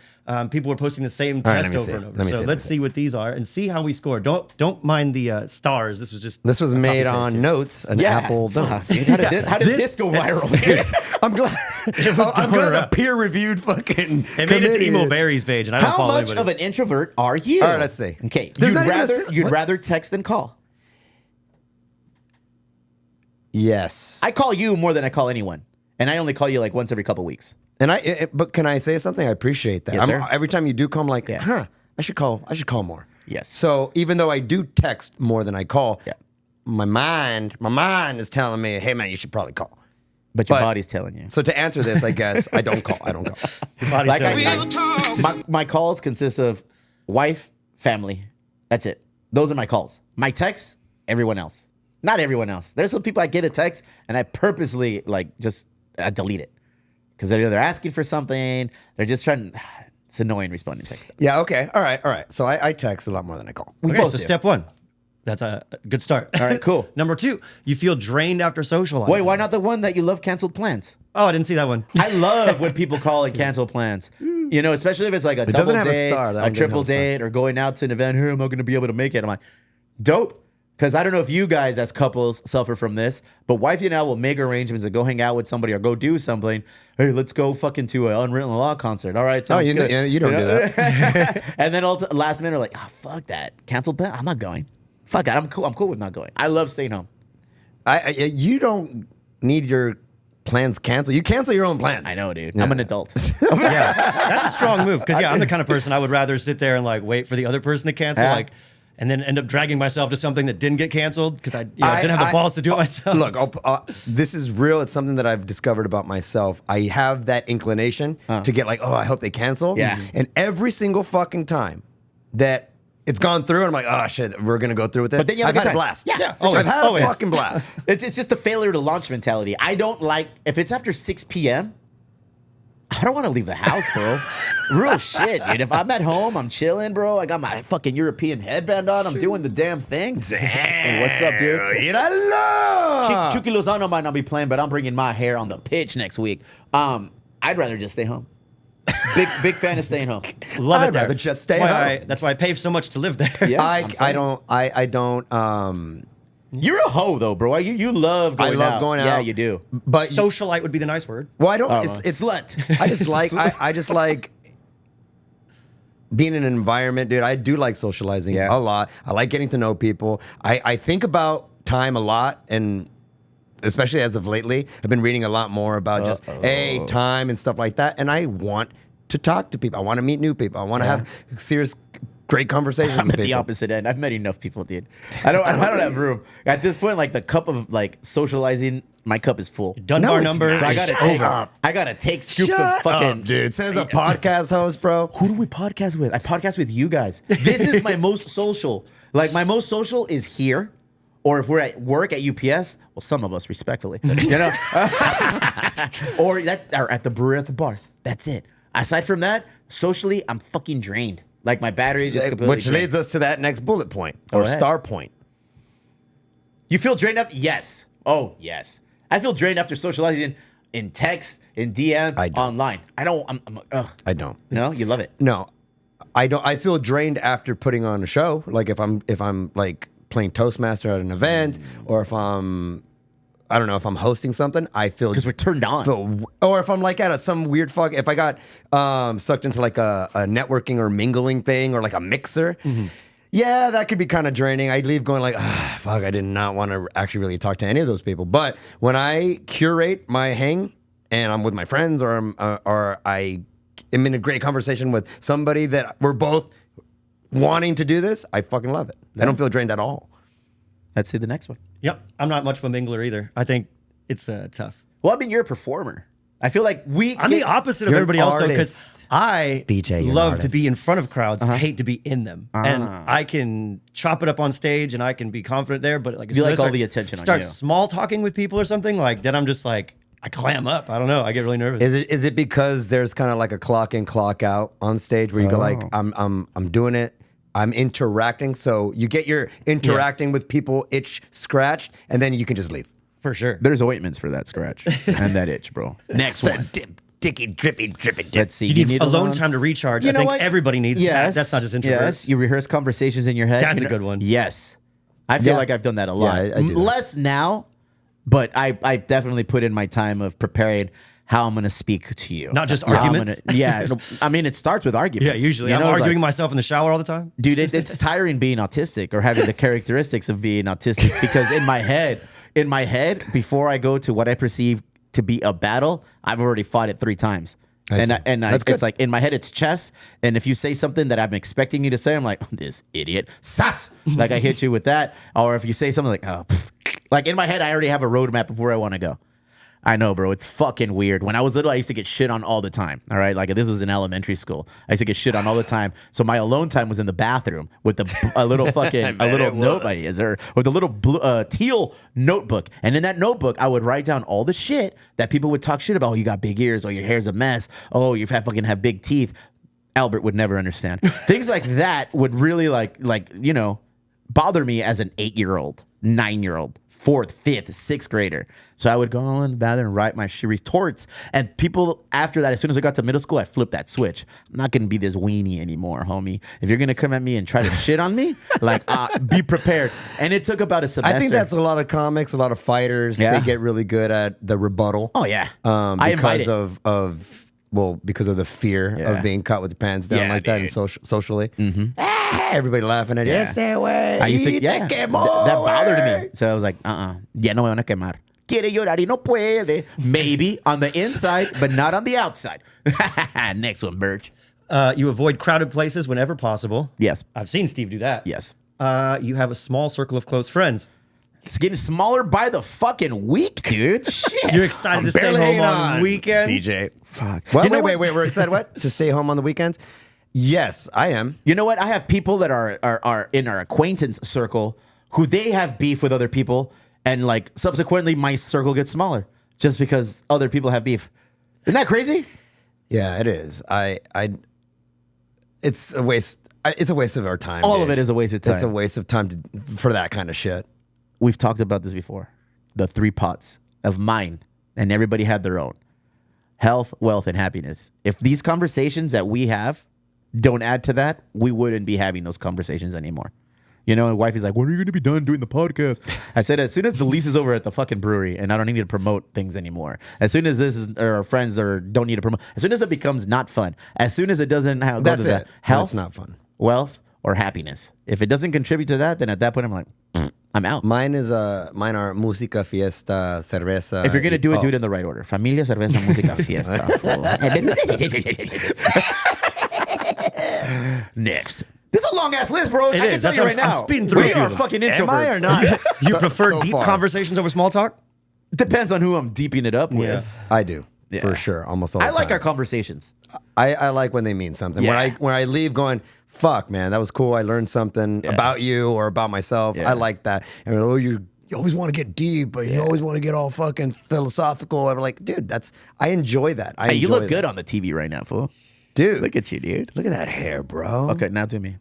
People were posting the same All right, test let me over see. and over. Let me So see, let's see what these are and see how we score. Don't mind the stars. This was just This was a made copy-paste on here. Notes, an Yeah. Apple Fuck, Notes. dude. How did this go viral, dude? I'm glad. I'm going glad the around. peer-reviewed fucking. It made it to committee- Emo Berry's page, and I don't How follow much anybody. of an introvert are you? All right, let's see. Okay, There's not even you'd what? rather text than call. Yes. I call you more than I call anyone, and I only call you like once every couple weeks. And but can I say something? I appreciate that. Yes, sir. Every time you do call, I'm like, Yeah. I should call more. Yes. So even though I do text more than I call, Yeah. my mind is telling me, hey man, you should probably call. But your But- body's telling you. So to answer this, I guess I don't call. Your body's Like telling you. my calls consist of wife, family. That's it. Those are my calls. My texts, everyone else. Not everyone else. There's some people I get a text and I purposely I delete it because they're either asking for something. They're just trying. It's annoying responding to text. Yeah. Okay. All right. So I text a lot more than I call. We Okay, both so do. step one. That's a good start. All right, cool. Number 2, you feel drained after socializing. Wait, why not the one that you love canceled plans? Oh, I didn't see that one. I love when people call and cancel plans. You know, especially if it's like a double doesn't have a date, star. That a one didn't triple have a star. date, or going out to an event. Here, I'm not going to be able to make it. I'm like, dope. Because I don't know if you guys as couples suffer from this, but wifey and I will make arrangements to go hang out with somebody or go do something. Hey, let's go fucking to an Unwritten Law concert. All right, sounds you good. you don't do that. And then last minute, we're like, oh, fuck that. Canceled plan? I'm not going. Fuck that. I'm cool with not going. I love staying home. You don't need your plans canceled. You cancel your own plans. I know, dude. I'm an adult. Yeah, that's a strong move because I'm the kind of person I would rather sit there and like wait for the other person to cancel, Yeah. like, and then end up dragging myself to something that didn't get canceled because I didn't have the balls to do it myself. Look, this is real. It's something that I've discovered about myself. I have that inclination to get like, oh, I hope they cancel. Yeah. And every single fucking time that it's gone through, and I'm like, oh shit, we're gonna go through with it. But then you have I've a had good a time. blast. Yeah, always, I've had always. a fucking blast. It's just a failure to launch mentality. I don't like if it's after 6 p.m. I don't want to leave the house, bro. Real shit, dude. If I'm at home, I'm chilling, bro. I got my fucking European headband on. I'm doing the damn thing. Hey, what's up, dude? Chucky Lozano might not be playing, but I'm bringing my hair on the pitch next week. I'd rather just stay home. Big fan of staying home. Love it I'd there. rather just stay that's why home. that's why I pay so much to live there. Yeah. I don't. You're a hoe though, bro. You love going out. I love going out. Yeah, you do. But Socialite would be the nice word. well, I don't. Oh, It's slut. I just like I just like being in an environment, dude. I do like socializing Yeah. a lot. I like getting to know people. I think about time a lot, and especially as of lately, I've been reading a lot more about just time and stuff like that. And I want to talk to people. I want to meet new people. I want to have serious, great conversations I'm with at the people. opposite end. I've met enough people, dude. I don't have room. At this point, like the cup of like socializing, my cup is full. Dunbar it's number. not. So Shut I gotta take scoops Shut of fucking up, dude. Says a podcast host, bro. Who do we podcast with? I podcast with you guys. This is my most social. Like my most social is here, or if we're at work at UPS. Well, some of us respectfully, you know, or at the brewery at the bar. That's it. Aside from that, socially, I'm fucking drained. Like my battery just completely Which drained. leads us to that next bullet point Go or ahead. star point. You feel drained after? Yes. Oh, yes. I feel drained after socializing in text, in DM, I don't. online. I don't. Ugh. I don't. No, you love it. No, I don't. I feel drained after putting on a show. Like if I'm like playing Toastmaster at an event, or if I don't know, if I'm hosting something, I feel Because we're turned on. or if I'm like at some weird if I got sucked into like a networking or mingling thing or like a mixer. Yeah, that could be kind of draining. I'd leave going like, fuck, I did not want to actually really talk to any of those people. But when I curate my hang and I'm with my friends or I am in a great conversation with somebody that we're both wanting to do this, I fucking love it. I don't feel drained at all. Let's see the next one. Yep, I'm not much of a mingler either. I think it's tough. Well, I mean, you're a performer. I feel like I'm the opposite of You're an everybody else though, because artist. I DJ, you're an love to artist. be in front of crowds, hate to be in them, and I can chop it up on stage and I can be confident there. But like, as You soon like as I all start- the attention on Start you. small talking with people or something like then I'm just like I clam up. I don't know. I get really nervous. Is it because there's kind of like a clock in, clock out on stage where you go like, I'm doing it. I'm interacting. So you get your interacting with people itch scratched, and then you can just leave. For sure. There's ointments for that scratch and that itch, bro. Next one. Dicky, drippy, drippy, dip. Let's see. You need alone time to recharge. You I know think what? everybody needs that. That's not just introverts. Yes, you rehearse conversations in your head. That's You a good one. Yes. I feel like I've done that a lot. I do that. Less now, but I definitely put in my time of preparing how I'm going to speak to you. Not just How I'm arguments? gonna- I mean, it starts with arguments. Yeah, usually. You I'm know, it's arguing like, myself in the shower all the time. dude, it's tiring being autistic or having the characteristics of being autistic because in my head, before I go to what I perceive to be a battle, I've already fought it 3 times. It's like in my head, it's chess. And if you say something that I'm expecting you to say, I'm like, this idiot, sass. Like I hit you with that. Or if you say something like, oh, pff. Like in my head, I already have a roadmap of where I want to go. I know, bro. It's fucking weird. When I was little, I used to get shit on all the time. All right. Like this was in elementary school. I used to get shit on all the time. So my alone time was in the bathroom with a little fucking, a little notebook with a little blue, teal notebook. And in that notebook, I would write down all the shit that people would talk shit about. Oh, you got big ears. Oh, your hair's a mess. Oh, you fucking have big teeth. Albert would never understand. Things like that would really bother me as an 8-year-old, 9-year-old. 4th, 5th, 6th grader. So I would go in the bathroom and write my retorts. And people after that, as soon as I got to middle school, I flipped that switch. I'm not going to be this weenie anymore, homie. If you're going to come at me and try to shit on me, be prepared. And it took about a semester. I think that's a lot of comics, a lot of fighters. Yeah. They get really good at the rebuttal. Oh, yeah. Because because of the fear of being caught with your pants down like that and socially. Everybody laughing at you. Yeah. Ese güey, I used to, y te yeah, quemó, that bothered güey. me. So I was like, ya no me van a quemar. Quiere llorar y no puede. Maybe on the inside, but not on the outside. Next one, Birch. You avoid crowded places whenever possible. Yes. I've seen Steve do that. Yes. You have a small circle of close friends. It's getting smaller by the fucking week, dude. Shit. You're excited to stay barely home hanging on on, weekends? DJ. Fuck. What? You know Wait. what? We're excited what? To stay home on the weekends? Yes, I am. You know what? I have people that are in our acquaintance circle who they have beef with other people, and like subsequently my circle gets smaller just because other people have beef. Isn't that crazy? Yeah, it is. It's a waste. It's a waste of our time. All dude. of it is a waste of time. It's a waste of time for that kind of shit. We've talked about this before. The 3 pots of mine, and everybody had their own. Health, wealth, and happiness. If these conversations that we have don't add to that, we wouldn't be having those conversations anymore. You know, my wife is like, when are you going to be done doing the podcast? I said, as soon as the lease is over at the fucking brewery and I don't need to promote things anymore, as soon as our friends don't need to promote, as soon as it becomes not fun, as soon as it doesn't go That's to it. the health, That's not fun. wealth, or happiness. If it doesn't contribute to that, then at that point I'm like, I'm out. Mine are música, fiesta, cerveza. If you're gonna do it in the right order. Familia, cerveza, música, fiesta. Next. This is a long ass list, bro. I can is. tell That's you what right I'm now. speeding through a We few are of them. fucking Am I or introverts. not? You prefer So deep far. conversations over small talk? Depends on who I'm deeping it up with. I do. Yeah. For sure. Almost all the I time. like our conversations. I like when they mean something. Yeah. When I leave going, fuck, man, that was cool. I learned something about you or about myself. Yeah. I like that. And you always want to get deep, but you always want to get all fucking philosophical. I'm like, dude, I enjoy that. Hey, you look enjoy good that. on the TV right now, fool. Dude. Look at you, dude. Look at that hair, bro. Okay, now to me.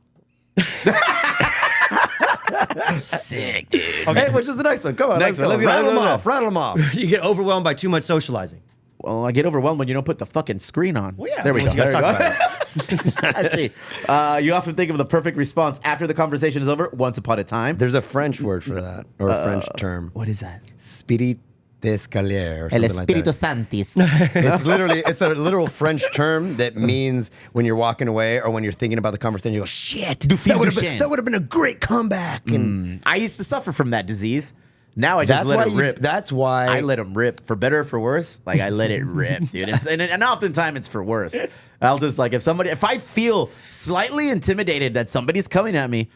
Sick, dude. Hey, which is the next one? Come on, Next let's one, go. let's go, Rattle them let's go. off. Rattle them off. You get overwhelmed by too much socializing. Well, I get overwhelmed when you don't put the fucking screen on. Well, yeah, there we that's go. what you There guys we talk go. Let's see. You often think of the perfect response after the conversation is over. Once upon a time. There's a French word for that, or a French term. What is that? Spirit d'escalier, or El something like that. Espíritu Santis. It's a literal French term that means when you're walking away or when you're thinking about the conversation, you go, shit, Du fil du chien. that would have been a great comeback. And I used to suffer from that disease. Now I just that's let why it rip. that's why I let them rip, for better or for worse. Like I let it rip, dude. And oftentimes it's for worse. I'll just like if I feel slightly intimidated that somebody's coming at me,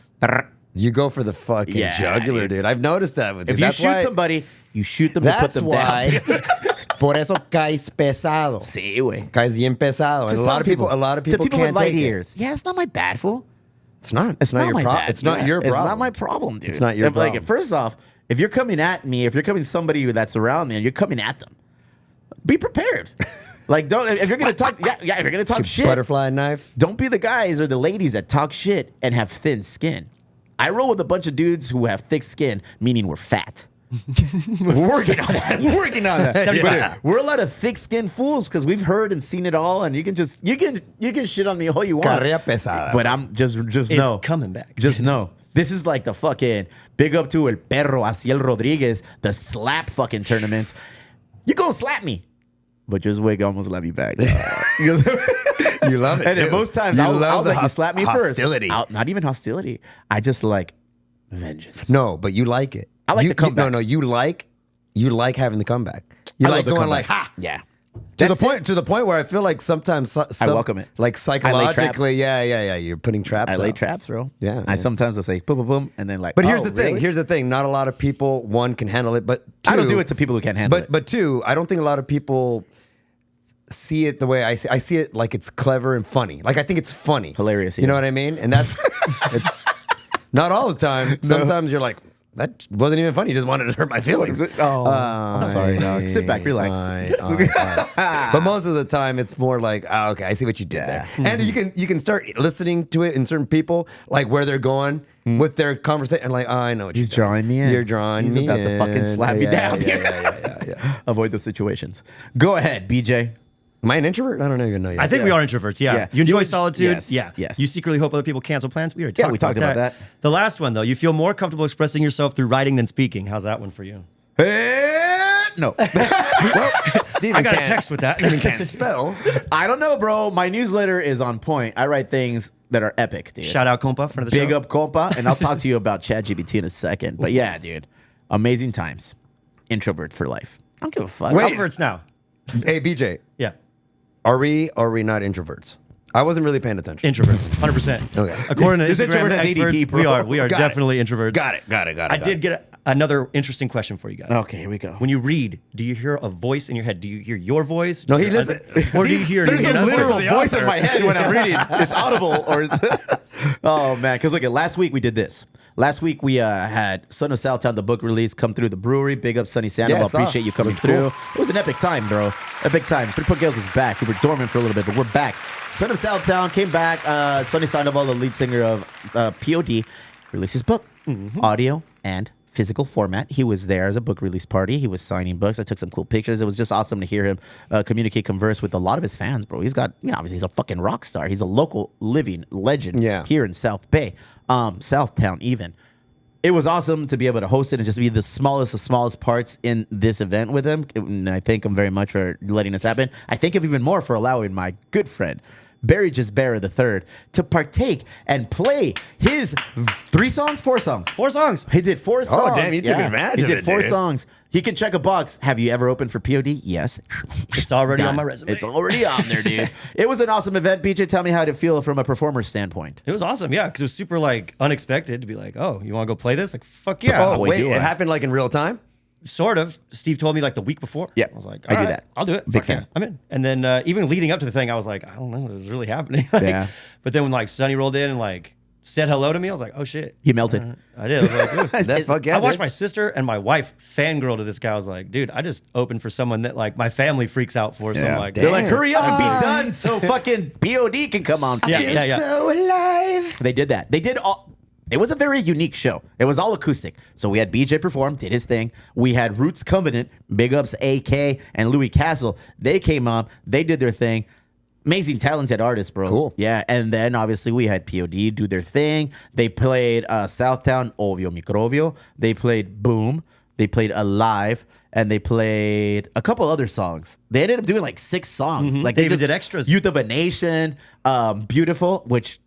You go for the fucking jugular, dude. I've noticed that with you. If you shoot somebody, you shoot them to put them down. Por eso caes pesado. Sí, güey. Caes bien pesado. And a lot of people to people can't with light take ears. Yeah, it's not my bad, fool. It's not. It's not your my problem. bad. It's not your problem. It's not my problem, dude. It's not your problem. Like, first off, if you're coming at me, if you're coming somebody that's around me and you're coming at them, be prepared. Like, don't, if you're going to talk, if you're going to talk shit. Butterfly knife. Don't be the guys or the ladies that talk shit and have thin skin. I roll with a bunch of dudes who have thick skin, meaning we're fat. We're working on that. We're working on that. Yeah. We're a lot of thick-skinned fools because we've heard and seen it all, and you can shit on me all you want. Carrera pesada. But I'm just It's know. coming back. Just know. This is like the fucking big up to El Perro, Aciel Rodriguez, the slap fucking tournaments. You gonna slap me, but just wait, almost slap me back. You love it, And too. then most times You I'll love the let you slap me hostility. first. Not even hostility. I just like vengeance. No, but you like it. I like you, the comeback. No, you like having the comeback. You I like love the going comeback. like, ha! Yeah. To the point where I feel like sometimes I welcome it. Like traps. psychologically, yeah. You're putting traps. I lay out. traps, bro. Yeah, I yeah. sometimes will say boom, boom, boom, and then like. But here's here's the thing. Not a lot of people, one, can handle it, but two, I don't do it to people who can't handle it. But two, I don't think a lot of people see it the way I see. I see it like it's clever and funny. Like I think it's funny, Hilarious, You yeah. know what I mean? And that's it's not all the time. Sometimes you're like, that wasn't even funny. You just wanted to hurt my feelings. Oh, I'm sorry, dog. Sit back, relax. But most of the time, it's more like, oh, okay, I see what you did there. And you can start listening to it in certain people, like where they're going with their conversation, and like, oh, I know what He's you're doing. drawing me in. You're drawing He's me about to fucking in. slap me down. Yeah. Avoid those situations. Go ahead, BJ. Am I an introvert? I don't even know yet. I think we are introverts. Yeah. Yeah. You enjoy solitude. Yes, Yeah. yes. You secretly hope other people cancel plans. We already Yeah, talked we talked about that. The last one though, you feel more comfortable expressing yourself through writing than speaking. How's that one for you? No. Steven I got a can't- text with that. Steven can't spell. I don't know, bro. My newsletter is on point. I write things that are epic, dude. Shout out compa for the Big show. up, compa. And I'll talk to you about ChatGPT in a second. But yeah, dude. Amazing times. Introvert for life. I don't give a fuck. Wait. Introverts now. Hey, BJ, Yeah. are we not introverts? I wasn't really paying attention. Introverts. 100%. Okay. According to This Instagram introvert has experts, ADD, bro. we are Got it. definitely introverts. Got it. I did get another interesting question for you guys. Okay, here we go. When you read, do you hear a voice in your head? Do you hear your voice? No, Do he you hear listens. Or do you hear There's a another literal voice? voice in my head when I'm reading. It's audible or it's oh man, because look at last week we did this. Last week we had Son of Southtown, the book release, come through the brewery. Big up Sonny Sandoval. Yeah, I saw. Appreciate you coming Looked through. cool. It was an epic time, bro. Epic time. Pretty Put Girls is back. We were dormant for a little bit, but we're back. Son of Southtown came back. Sonny Sandoval, the lead singer of POD, released his book, audio and physical format. He was there as a book release party. He was signing books. I took some cool pictures. It was just awesome to hear him communicate, converse with a lot of his fans, bro. He's got, obviously he's a fucking rock star. He's a local living legend here in South Bay, Southtown even. It was awesome to be able to host it and just be the smallest of smallest parts in this event with him. And I thank him very much for letting this happen. I thank him even more for allowing my good friend, Barry Gisbera III, to partake and play his 4 songs. 4 songs. He did 4 songs. damn, he took advantage He of did it, 4 dude. songs. He can check a box. Have you ever opened for POD? Yes. It's already Done. on my resume. It's already on there, dude. It was an awesome event. BJ, tell me how it feel from a performer's standpoint. It was awesome, yeah, because it was super like unexpected to be like, oh, you want to go play this? Like, fuck yeah. Oh, wait, wait, do it I? happened like in real time? Sort of. Steve told me like the week before. Yeah, I was like, I do "All right, that. I'll do it. Big Fuck yeah, fan. I'm in. And then even leading up to the thing, I was like, I don't know what is really happening. Like, Yeah. But then when like Sonny rolled in and like said hello to me, I was like, oh shit. He melted. I did. I was like, ooh. That fuck yeah, I watched dude. my sister and my wife fangirl to this guy. I was like, dude, I just opened for someone that like my family freaks out for. So I'm like, They're like, Damn. hurry up and be done so fucking POD can come on stage. Yeah. So alive. They did that. They did all. It was a very unique show. It was all acoustic. So we had BJ perform, did his thing. We had Roots Covenant, big ups AK and Louis Castle. They came up, they did their thing. Amazing, talented artists, bro. Cool. Yeah, and then obviously we had POD do their thing. They played Southtown, Ovio Microvio. They played Boom. They played Alive. And they played a couple other songs. They ended up doing like 6 songs. Like They even did extras. Youth of a Nation, Beautiful, which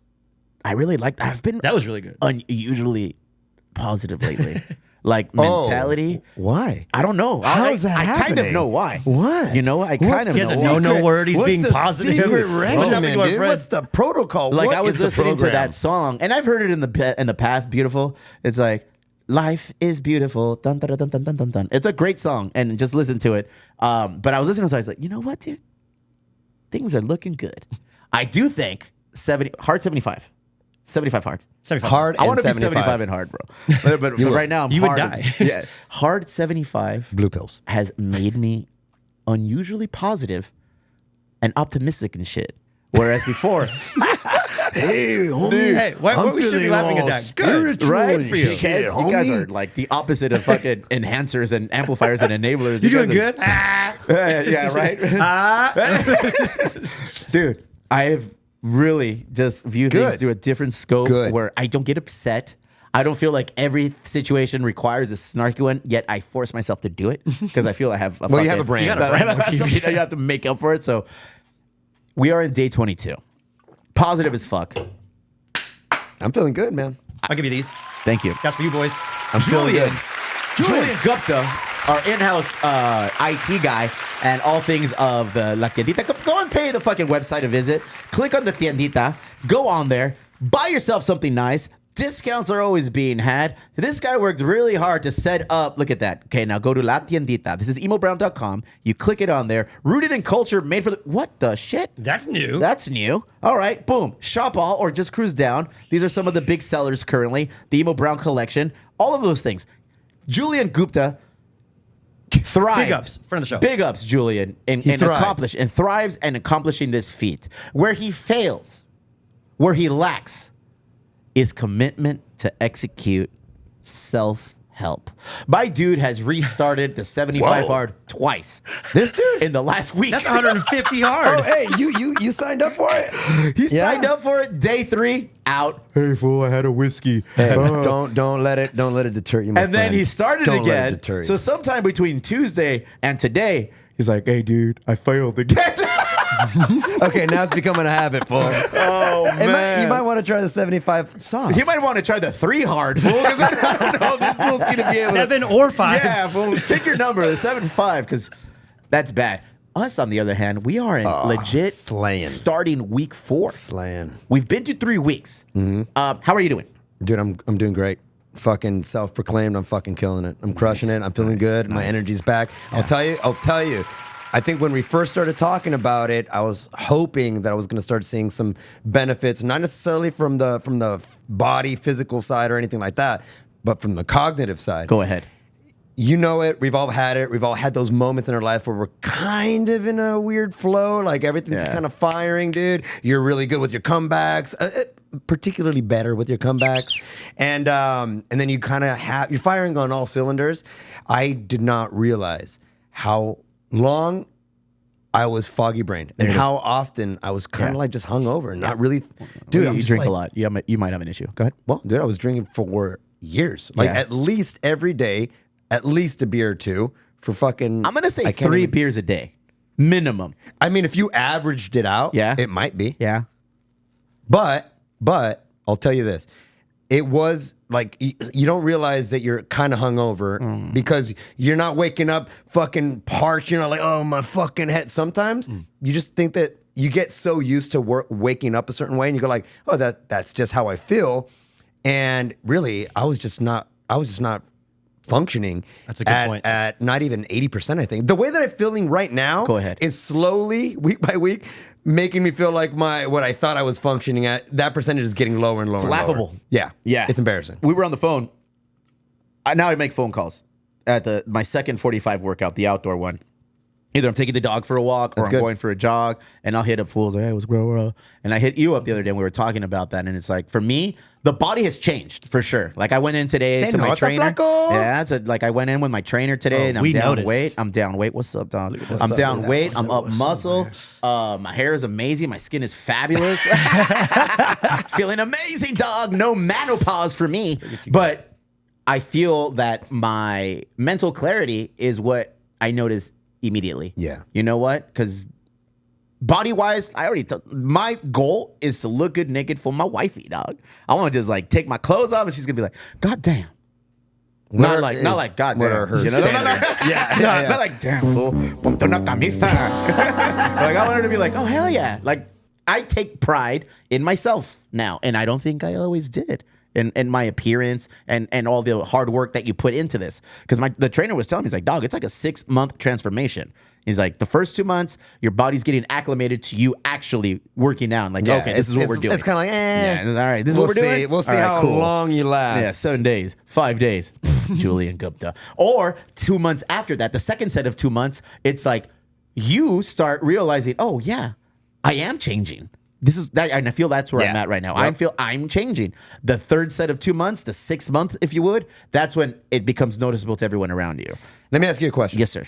I really liked. I've been that was really good. unusually positive lately. like mentality. Why? I don't know. How's that I kind of happening? know why. What? You know, I kind of He has know a why. no word. He's What's being the positive. secret What's regimen, happening to our dude? friend? What's the protocol? Like What I was is the listening to program? that song, and I've heard it in the past. Beautiful. It's like life is beautiful. Dun, dun, dun, dun, dun, dun, dun. It's a great song, and just listen to it. But I was listening, so I was like, you know what, dude? Things are looking good. I do think 75 hard. 75. Hard I and want to be 75. 75 and hard, bro. But right now, I'm You would hard. die. Yeah, hard 75 Blue pills. has made me unusually positive and optimistic and shit. Whereas before, Hey, homie. Hey, why we should be laughing at that? Good. right? Good For you. shit, You guys homie. are like the opposite of fucking enhancers and amplifiers and enablers. You doing guys are- good? Yeah, right. Dude, I have really just viewed things Good. through a different scope Good. where I don't get upset. I don't feel like every situation requires a snarky one, yet I force myself to do it because I feel I have a Well, you have a brand. You got a brand. I have something that you have to make up for it. So we are in day 22. Positive as fuck. I'm feeling good, man. I'll give you these. Thank you. That's for you, boys. I'm feeling good. Julian Gupta, our in-house IT guy, and all things of the La Tiendita. Go and pay the fucking website a visit. Click on the Tiendita. Go on there. Buy yourself something nice. Discounts are always being had. This guy worked really hard to set up. Look at that. Okay, now go to La Tiendita. This is emobrown.com. You click it on there. Rooted in culture, made for the... What the shit? That's new. That's new. All right, boom. Shop all or just cruise down. These are some of the big sellers currently. The Emo Brown collection. All of those things. Julian Gupta thrived. Big ups. Friend of the show. Big ups, Julian, in thrives and accomplishing this feat. Where he fails, where he lacks, is commitment to execute self-help. My dude has restarted the 75 Whoa. hard twice. This dude? In the last week. That's 150 hard. Oh, hey, you signed up for it? He Yeah. signed up for it. Day 3, out. Hey fool, I had a whiskey. Hey, don't let it deter you, my And then friend. he started Don't let it again. deter you. So sometime between Tuesday and today, he's like, "Hey, dude, I failed again." Okay, now it's becoming a habit, fool. Oh You might want to try the 75 soft. He might want to try the 3 hard, fool, because I don't know if this fool's gonna be able to. 7 or 5. Yeah, fool. Take your number, the 7-5, because that's bad. Us, on the other hand, we are in legit slaying. starting week 4. Slaying. We've been to 3 weeks. How are you doing? Dude, I'm doing great. Fucking self-proclaimed. I'm fucking killing it. I'm crushing it. I'm feeling good. My energy's back. I'll tell you. I think when we first started talking about it, I was hoping that I was going to start seeing some benefits, not necessarily from the body, physical side or anything like that, but from the cognitive side. Go ahead. You know it. We've all had it. We've all had those moments in our life where we're kind of in a weird flow, like everything's just kind of firing, dude. You're really good with your comebacks, particularly better with your comebacks, and then you kind of you're firing on all cylinders. I did not realize how long I was foggy brained and how often I was kind of like just hungover and not really, dude. I'm you just drink like, a lot. You might have an issue. Go ahead. Well, dude, I was drinking for years, like at least every day. At least a beer or two for fucking. I'm gonna say I can't 3 even- beers a day, minimum. I mean, if you averaged it out, it might be. Yeah. But I'll tell you this. It was like you don't realize that you're kind of hungover because you're not waking up fucking parched. You're not like, oh, my fucking head. Sometimes you just think that you get so used to waking up a certain way and you go like, oh, that's just how I feel. And really, I was just not functioning. That's a good point. At not even 80%, I think. The way that I'm feeling right now Go ahead. is slowly, week by week, making me feel like what I thought I was functioning at, that percentage is getting lower and lower. It's and lower. laughable. Yeah. Yeah. It's embarrassing. We were on the phone. Now I make phone calls at my second 45 workout, the outdoor one. Either I'm taking the dog for a walk or I'm going for a jog, and I'll hit up fools like, hey, what's going on? And I hit you up the other day and we were talking about that, and it's like, for me, the body has changed for sure. Like I went in today to my trainer. Yeah, like I went in with my trainer today and I'm down weight. What's up, dog? I'm down weight. I'm up muscle. My hair is amazing. My skin is fabulous. Feeling amazing, dog. No menopause for me. But I feel that my mental clarity is what I notice immediately. Yeah. You know what? Because body-wise, my goal is to look good naked for my wifey, dog. I want to just like take my clothes off and she's going to be like, God damn. Not like God what damn. are her You know? standards? Not like damn fool. Ponte una camisa. Like I want her to be like, oh hell yeah. Like I take pride in myself now, and I don't think I always did. In my appearance and all the hard work that you put into this. Because the trainer was telling me, he's like, dog, it's like a 6-month transformation. He's like, the first 2 months, your body's getting acclimated to you actually working out. Like, okay, this is what we're doing. It's kind of like, Yeah, all right, this is what we're doing. We'll see All right, how cool. long you last. Yeah, 7 days, 5 days, Julian Gupta. Or 2 months after that, the second set of 2 months, it's like you start realizing, oh yeah, I am changing. This is that, and I feel that's where I'm at right now. Yep. I feel I'm changing. The third set of 2 months, the 6th month, if you would, that's when it becomes noticeable to everyone around you. Let me ask you a question. Yes, sir.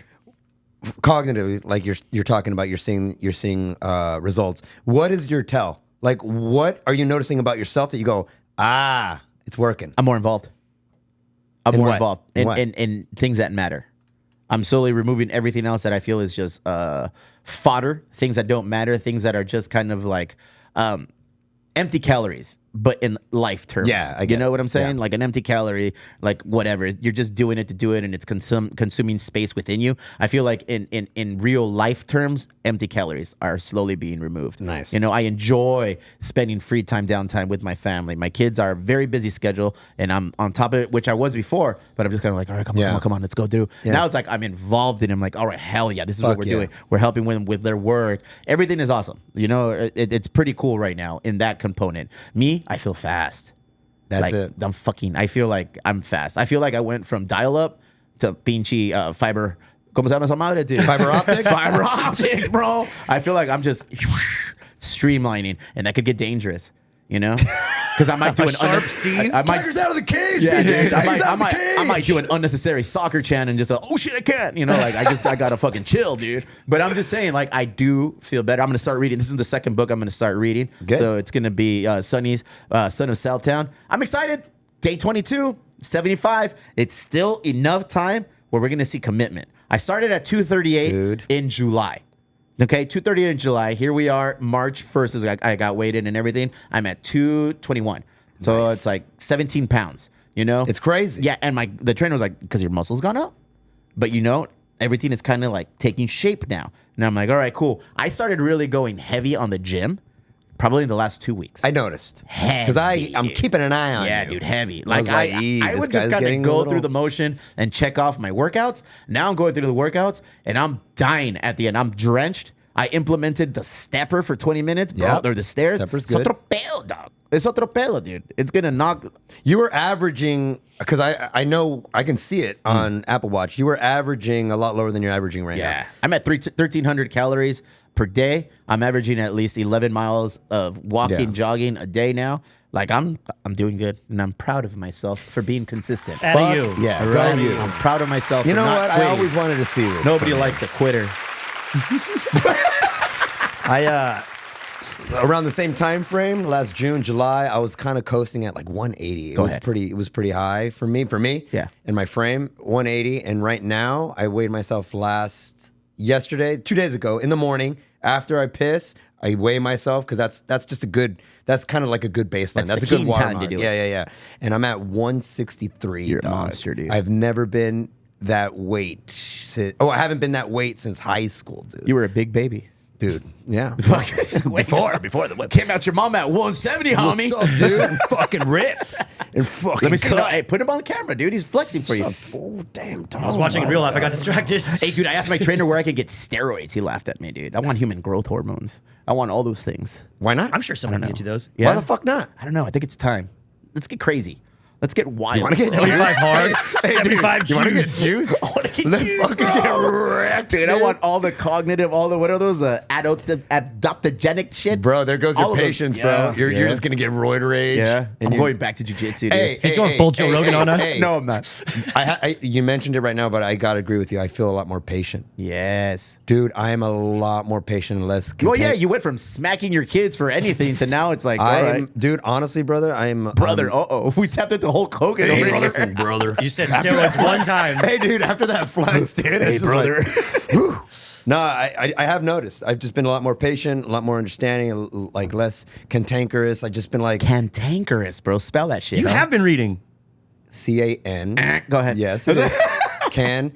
Cognitively, like you're talking about, you're seeing results. What is your tell? Like, what are you noticing about yourself that you go, it's working? I'm more involved. I'm In more what? involved In what? in things that matter. I'm slowly removing everything else that I feel is just fodder, things that don't matter, things that are just kind of like empty calories, but in life terms. Yeah, I get you know it. what I'm saying? Yeah. Like an empty calorie, like whatever. You're just doing it to do it, and it's consuming space within you. I feel like in real life terms, empty calories are slowly being removed. Nice. You know, I enjoy spending free time, downtime with my family. My kids are a very busy schedule, and I'm on top of it, which I was before, but I'm just kind of like, all right, come on, let's go through. Yeah. Now it's like I'm involved in it. I'm like, all right, hell yeah, this is what Fuck we're yeah. doing. We're helping them with their work. Everything is awesome. You know, it's pretty cool right now in that component. Me, I feel fast. That's Like, it. I feel like I'm fast. I feel like I went from dial-up to pinche fiber. ¿Cómo se llama esa madre, dude? Fiber optics? Fiber optics, bro. I feel like I'm just streamlining, and that could get dangerous, you know? Because I might do an Sharp Steve? I might, Tigers out of the cage, yeah, BJ. dude, I Tigers out of the I might cage. do an unnecessary soccer chant and just oh shit, I can't. You know, like I gotta fucking chill, dude. But I'm just saying, like, I do feel better. I'm gonna start reading. This is the second book I'm gonna start reading. Good. So it's gonna be Sonny's Son of Southtown. I'm excited. Day 22, 75. It's still enough time where we're gonna see commitment. I started at 238 Dude. in July. Okay, 238 in July. Here we are, March 1st. As I got weighted and everything. I'm at 221. So Nice. it's like 17 pounds, you know? It's crazy. Yeah, and the trainer was like, because your muscles gone up. But you know, everything is kind of like taking shape now. And I'm like, all right, cool. I started really going heavy on the gym probably in the last 2 weeks. I noticed. Heavy, Because I'm dude. keeping an eye on Yeah, you. dude, heavy. I was Like, like, "Ee, I this would guy's just kind getting of a go little-" through the motion and check off my workouts. Now I'm going through the workouts, and I'm dying at the end. I'm drenched. I implemented the stepper for 20 minutes, bro. Yep. Or the stairs. Stepper's It's good. otro pelo, dog. It's otro pelo, dude. It's going to knock... You were averaging, because I know, I can see it on Apple Watch. You were averaging a lot lower than you're averaging right now. Yeah. I'm at 1,300 calories per day. I'm averaging at least 11 miles of walking, Yeah. jogging a day now. Like, I'm doing good, and I'm proud of myself for being consistent. Out of you. Yeah, All go right? you. I'm proud of myself. You for know not what? I quitting. always wanted to see this. Nobody from likes a quitter. Around the same time frame, last June, July, I was kind of coasting at like 180. Go ahead. It was pretty high for me. Yeah. In my frame, 180. And right now, I weighed myself 2 days ago in the morning after I piss. I weigh myself because that's just that's kind of like a good baseline. That's That's the a good keen time watermark. to do it. Yeah. And I'm at 163. You're a dog. monster, dude. I've never been that weight. I haven't been that weight since high school, dude. You were a big baby. Dude, yeah. before the whip came out your mom at 170, homie. What's up, dude? I'm fucking ripped. And fucking Let me see. cut. Hey, put him on camera, dude. He's flexing for you. Oh, damn, dog. I was watching in real life. I got distracted. Hey, dude, I asked my trainer where I could get steroids. He laughed at me, dude. I want human growth hormones. I want all those things. Why not? I'm sure someone can get you those. Yeah. Why the fuck not? I don't know. I think it's time. Let's get crazy. Let's get wild. wanna get 75 hard, Hey, dude, 75 you want to get juice. juice? I want to get Let's juice, fucking bro. get wrecked, Dude, I dude. want all the cognitive, all the, what are those, adaptogenic shit? Bro, there goes All your of those. patience, Yeah, bro. You're yeah. just going to get roid rage. Yeah. And I'm you- going back to jujitsu, dude. Hey, He's going full Joe Rogan on us. hey. No, I'm not. You mentioned it right now, but I got to agree with you. I feel a lot more patient. Yes. Dude, I am a lot more patient and less Well, yeah, content- you went from smacking your kids for anything to now it's like, all right. Dude, honestly, brother, Brother, we tapped into Hulk Hogan over here. listen, brother. You said steroids one time. Hey, dude, after that flex, dude. Hey, it's just brother. like, whew. No, I have noticed. I've just been a lot more patient, a lot more understanding, like less cantankerous. I've just been like, Cantankerous, bro. Spell that shit. You huh? have been reading. CAN. Go aheed. Yes, it is. Can.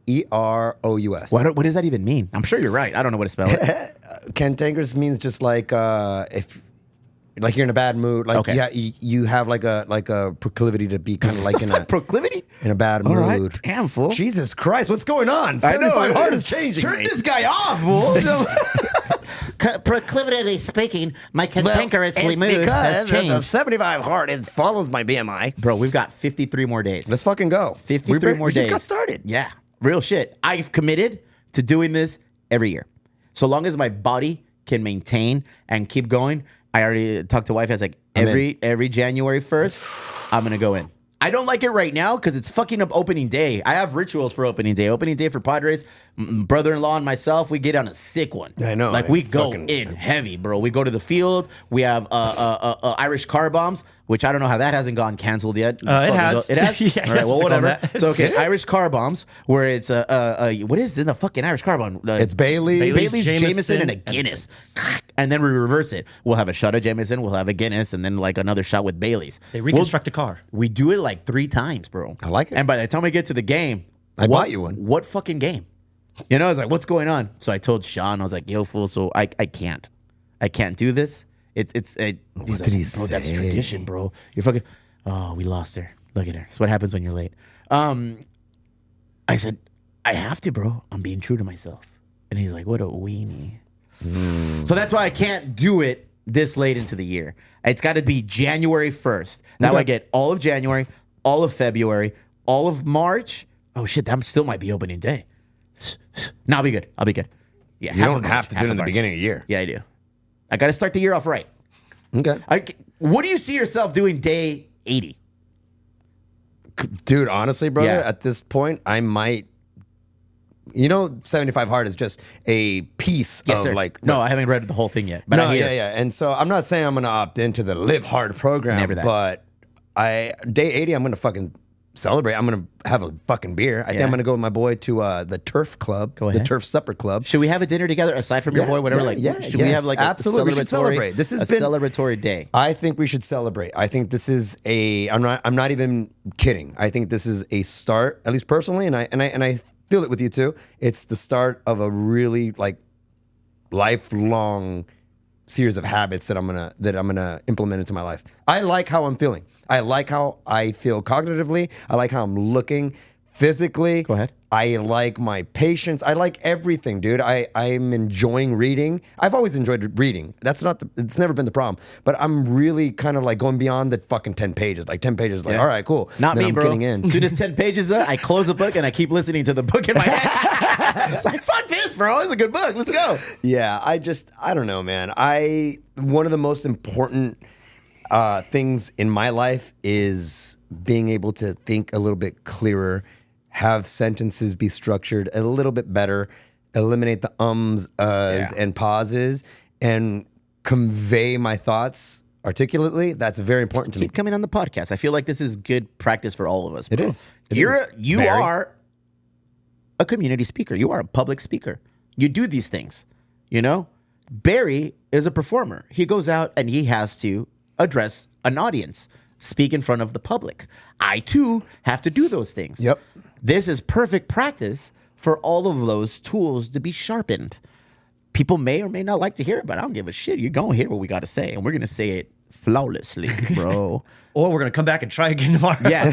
CANTANKEROUS. What does that even mean? I'm sure you're right. I don't know what to spell it. Cantankerous means just like if like you're in a bad mood, like Okay. you have like a proclivity to be kind of like in a Proclivity? in a bad All mood. right. Damn, fool. Jesus Christ, what's going on? I know. 75 hard is changing. Turn me. this guy off, fool. Proclivity speaking, my cantankerously mood has the changed. 75 hard it follows my BMI. Bro, we've got 53 more days. Let's fucking go. 53 more we days. just got started. Yeah, real shit. I've committed to doing this every year. So long as my body can maintain and keep going. I already talked to wife. I was like, every January 1st, I'm going to go in. I don't like it right now because it's fucking up opening day. I have rituals for opening day. Opening day for Padres, brother-in-law and myself, we get on a sick one. I know. Like we go in heavy, bro. We go to the field. We have Irish car bombs, which I don't know how that hasn't gone canceled yet. It has. It has? Yeah, all right, well, whatever. that. So, okay, Irish car bombs, where it's what is in the fucking Irish car bomb? It's Bailey's, Jameson, and a Guinness. And then we reverse it. We'll have a shot of Jameson, we'll have a Guinness, and then like another shot with Bailey's. They reconstruct a car. We do it like 3 times, bro. I like it. And by the time we get to the game, I bought you one. What fucking game? You know, I was like, what's going on? So I told Sean, I was like, yo, fool, so I can't do this. What did he say? Bro, that's tradition, bro. You're fucking, oh, we lost her. Look at her. That's what happens when you're late. I said, I have to, bro. I'm being true to myself. And he's like, what a weenie. So that's why I can't do it this late into the year. It's got to be January 1st. Now I get all of January, all of February, all of March. Oh, shit, that still might be opening day. No, I'll be good. Yeah, You don't have to do it in the beginning of the year. Yeah, I do. I got to start the year off right. Okay. What do you see yourself doing day 80? Dude, honestly, brother, Yeah. at this point, I might. 75 hard is just a piece Yes, of sir. like. No, I haven't read the whole thing yet. But No, I hear yeah. And so I'm not saying I'm going to opt into the Live Hard program. Never that. But day 80, I'm going to fucking celebrate. I'm going to have a fucking beer. I think I'm going to go with my boy to the Turf Club. Go ahead. The Turf Supper Club. Should we have a dinner together aside from your boy, whatever? Should we have like absolutely. We should a celebrate. This has been celebratory day. I think we should celebrate. I think this is I'm not even kidding. I think this is a start, at least personally, and I feel it with you too. It's the start of a really like lifelong series of habits that I'm gonna implement into my life. I like how I'm feeling. I like how I feel cognitively. I like how I'm looking physically. Go ahead. I like my patience. I like everything, dude. I'm enjoying reading. I've always enjoyed reading. It's never been the problem. But I'm really kind of like going beyond the fucking 10 pages. Like 10 pages, like, Yeah. all right, cool. Not Then me, I'm bro. getting in. As soon as 10 pages up, I close the book and I keep listening to the book in my head. It's like, fuck this, bro. It's a good book. Let's go. Yeah, I don't know, man. One of the most important things in my life is being able to think a little bit clearer, have sentences be structured a little bit better, eliminate the ums, and pauses, and convey my thoughts articulately. That's very important to me. Keep coming on the podcast. I feel like this is good practice for all of us, bro. It is. You Very. are a community speaker. You are a public speaker. You do these things, you know? Barry is a performer. He goes out and he has to address an audience, speak in front of the public. I, too, have to do those things. Yep. This is perfect practice for all of those tools to be sharpened. People may or may not like to hear it, but I don't give a shit. You're going to hear what we got to say, and we're going to say it flawlessly, bro. Or we're going to come back and try again tomorrow. Yeah.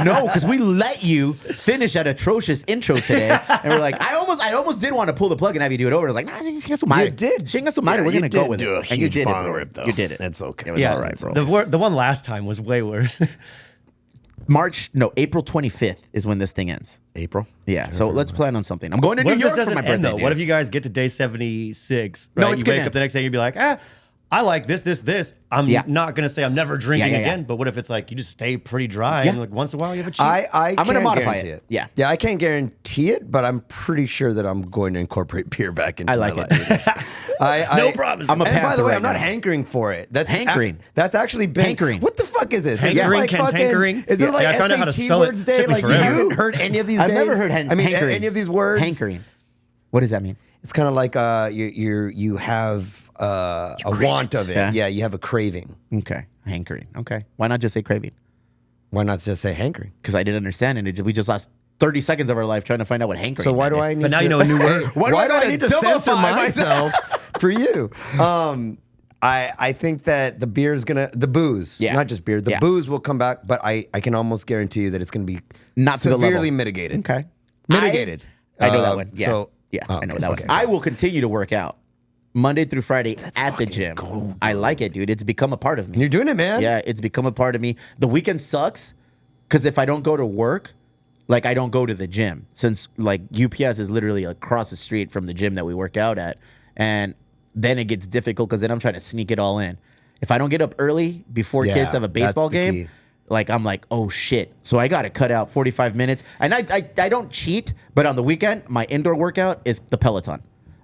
No, because we let you finish that atrocious intro today. And we're like, I almost did want to pull the plug and have you do it over. I was like, nah, she got some You did. She got some We're going to go with do it. a And you huge did it, bong bro. rip, though. You did it. That's okay. It was Yeah, all right, bro. The one last time was way worse. April 25th is when this thing ends. April? Yeah, so let's plan on something. I'm going to What New if this York for doesn't my end, birthday. though? dude. What if you guys get to day 76? No, Right? it's You gonna wake up end. the next day and you'd be like, I like this. I'm Yeah. not going to say I'm never drinking yeah. again, but what if it's like you just stay pretty dry Yeah. and like once in a while you have a cheat? I'm gonna can't modify guarantee it. Yeah. Yeah, I can't guarantee it, but I'm pretty sure that I'm going to incorporate beer back into I like my it. life. No problem. I'm a And by panther the way, right I'm not now. hankering for it. That's Hankering. That's actually been Hankering. What the fuck is this? Is this Hankering, like fucking? cantankering? Is it Yeah, like I found out how to SAT spell it. words day? Took me Like you forever. haven't heard any of these I've days? never heard hankering. Any of these words? Hankering. What does that mean? It's kind of like you have want of it. Yeah. Yeah, you have a craving. Okay. Hankering. Okay. Why not just say craving? Why not just say hankering? Because I didn't understand it. We just lost 30 seconds of our life trying to find out what hankering So why do meant. I need But now to, you know a new word. Why do I need to censor vilify myself for you? I think that the beer is gonna, the booze, Yeah. not just beer, the Yeah. booze will come back, but I can almost guarantee you that it's gonna be Not to the severely level. mitigated. Okay. Mitigated. I know that one. Yeah. So yeah, oh, I know okay, that okay. one. I will continue to work out Monday through Friday at the gym. I like it, dude. It's become a part of me. You're doing it, man. Yeah, it's become a part of me. The weekend sucks because if I don't go to work, like I don't go to the gym since like UPS is literally across the street from the gym that we work out at. And then it gets difficult because then I'm trying to sneak it all in. If I don't get up early before Yeah, kids have a baseball that's the game, key. like I'm like, oh shit. So I got to cut out 45 minutes. And I don't cheat, but on the weekend, my indoor workout is the Peloton.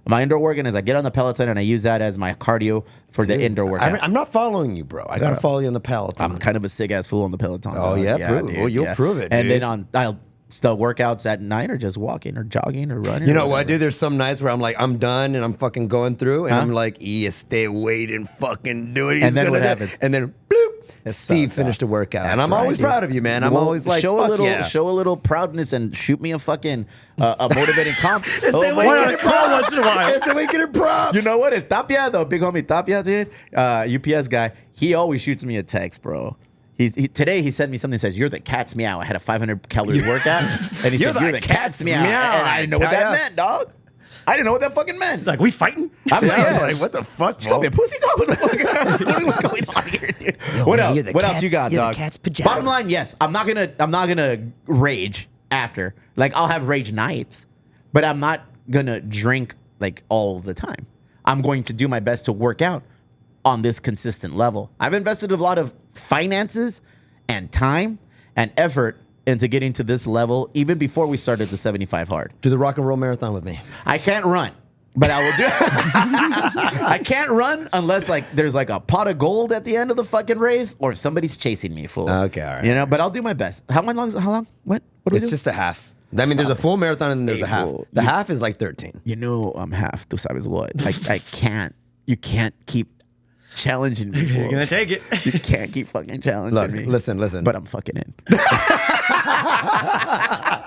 My indoor workout is I get on the Peloton and I use that as my cardio for the indoor workout. I'm not following you, bro. I gotta follow you on the Peloton. I'm kind of a sick ass fool on the Peloton. Oh, dog. yeah? Prove it. dude, Well, you'll prove it, And dude. then the workouts at night are just walking or jogging or running. You or know what, whatever. dude? There's some nights where I'm like, I'm done and I'm fucking going through, and I'm like, yeah, stay waiting, fucking do it. He's And then gonna what do it." happens? And then bloop, That's Steve so finished a workout, and That's I'm right, always dude. proud of you, man. I'm Well, always like, show fuck a little, yeah. show a little proudness and shoot me a fucking a motivating comp. Say Oh, we why get not it call props. once in a while? Say we get it props. You know what? If Tapia, the big homie Tapia, dude, UPS guy, he always shoots me a text, bro. Today he sent me something that says, "You're the cat's meow." I had a 500 calorie workout, and he said, "You're the cat's meow," and I didn't know what that meant, dog. I didn't know what that fucking meant. It's like, we fighting? I'm like, Yeah, I was yeah. like, what the fuck, Call me bro? a pussy dog. What the fuck? What's going on here, dude? What man, else? you're the What else cat's- you got, you're the dog? cat's pajamas. Bottom line, yes. I'm not gonna rage after. Like I'll have rage nights, but I'm not gonna drink like all the time. I'm going to do my best to work out on this consistent level. I've invested a lot of finances and time and effort into getting to this level even before we started the 75 hard. Do the rock and roll marathon with me. I can't run, but I will do I can't run unless like there's like a pot of gold at the end of the fucking race or if somebody's chasing me, fool. Okay, all right. You know, but I'll do my best. How long? What do we It's do? just a half. I mean, there's a full marathon and then there's a half. fool. The half is like 13. You know I'm half. Tu sabes what? I can't. You can't keep challenging me. You're fool. gonna take it. You can't keep fucking challenging Look, me. listen. But I'm fucking in.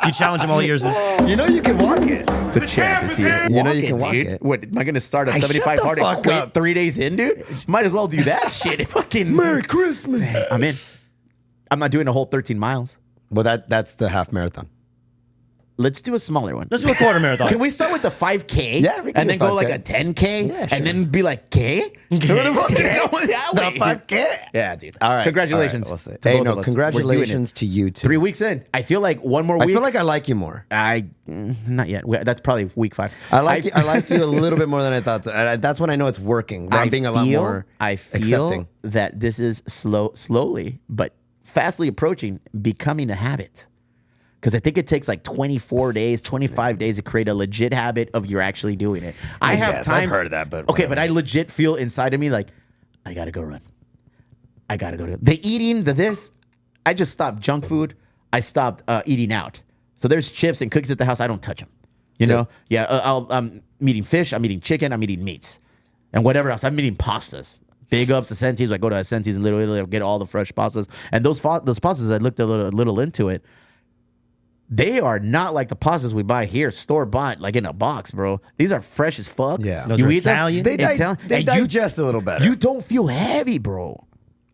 You challenge him all years. You know you can walk it. The champ is here. You know you can walk dude. it. What, am I going to start a Hey, shut 75 the hard and fuck quit up. 3 days in, dude? Might as well do that shit. Fucking Merry Christmas. I'm in. I'm not doing a whole 13 miles. Well, that's the half marathon. Let's do a smaller one. Let's do a quarter marathon. Can we start with the 5K? Yeah, we can and do then go 5K. like a 10K? Yeah, sure. And then be like, K? What the fuck is going that The way? 5K? Yeah, dude. All right. Congratulations. All right, we'll see. to Hey, both no, of us. congratulations to you too. 3 weeks in. I feel like one more I week. feel like I like you more. Not yet. That's probably week 5. I like you a little bit more than I thought. That's when I know it's working. When I'm being a lot more I feel accepting. that this is slowly but fastly approaching becoming a habit. Because I think it takes like 24 days, 25 days to create a legit habit of you're actually doing it. I have guess. I've times. heard that, but okay, whatever. but I legit feel inside of me like, I gotta go run. I gotta go to the eating, the this. I just stopped junk food. I stopped eating out. So there's chips and cookies at the house. I don't touch them. You know? Yeah. I'm eating fish. I'm eating chicken. I'm eating meats, and whatever else. I'm eating pastas. Big ups to Sentis. I go to Sentis in Little Italy. I get all the fresh pastas, and those pastas. I looked a little into it. They are not like the pastas we buy here, store bought, like in a box, bro. These are fresh as fuck. Yeah. Those you are eat them, Italian? They Italian, and digest a little better. You don't feel heavy, bro.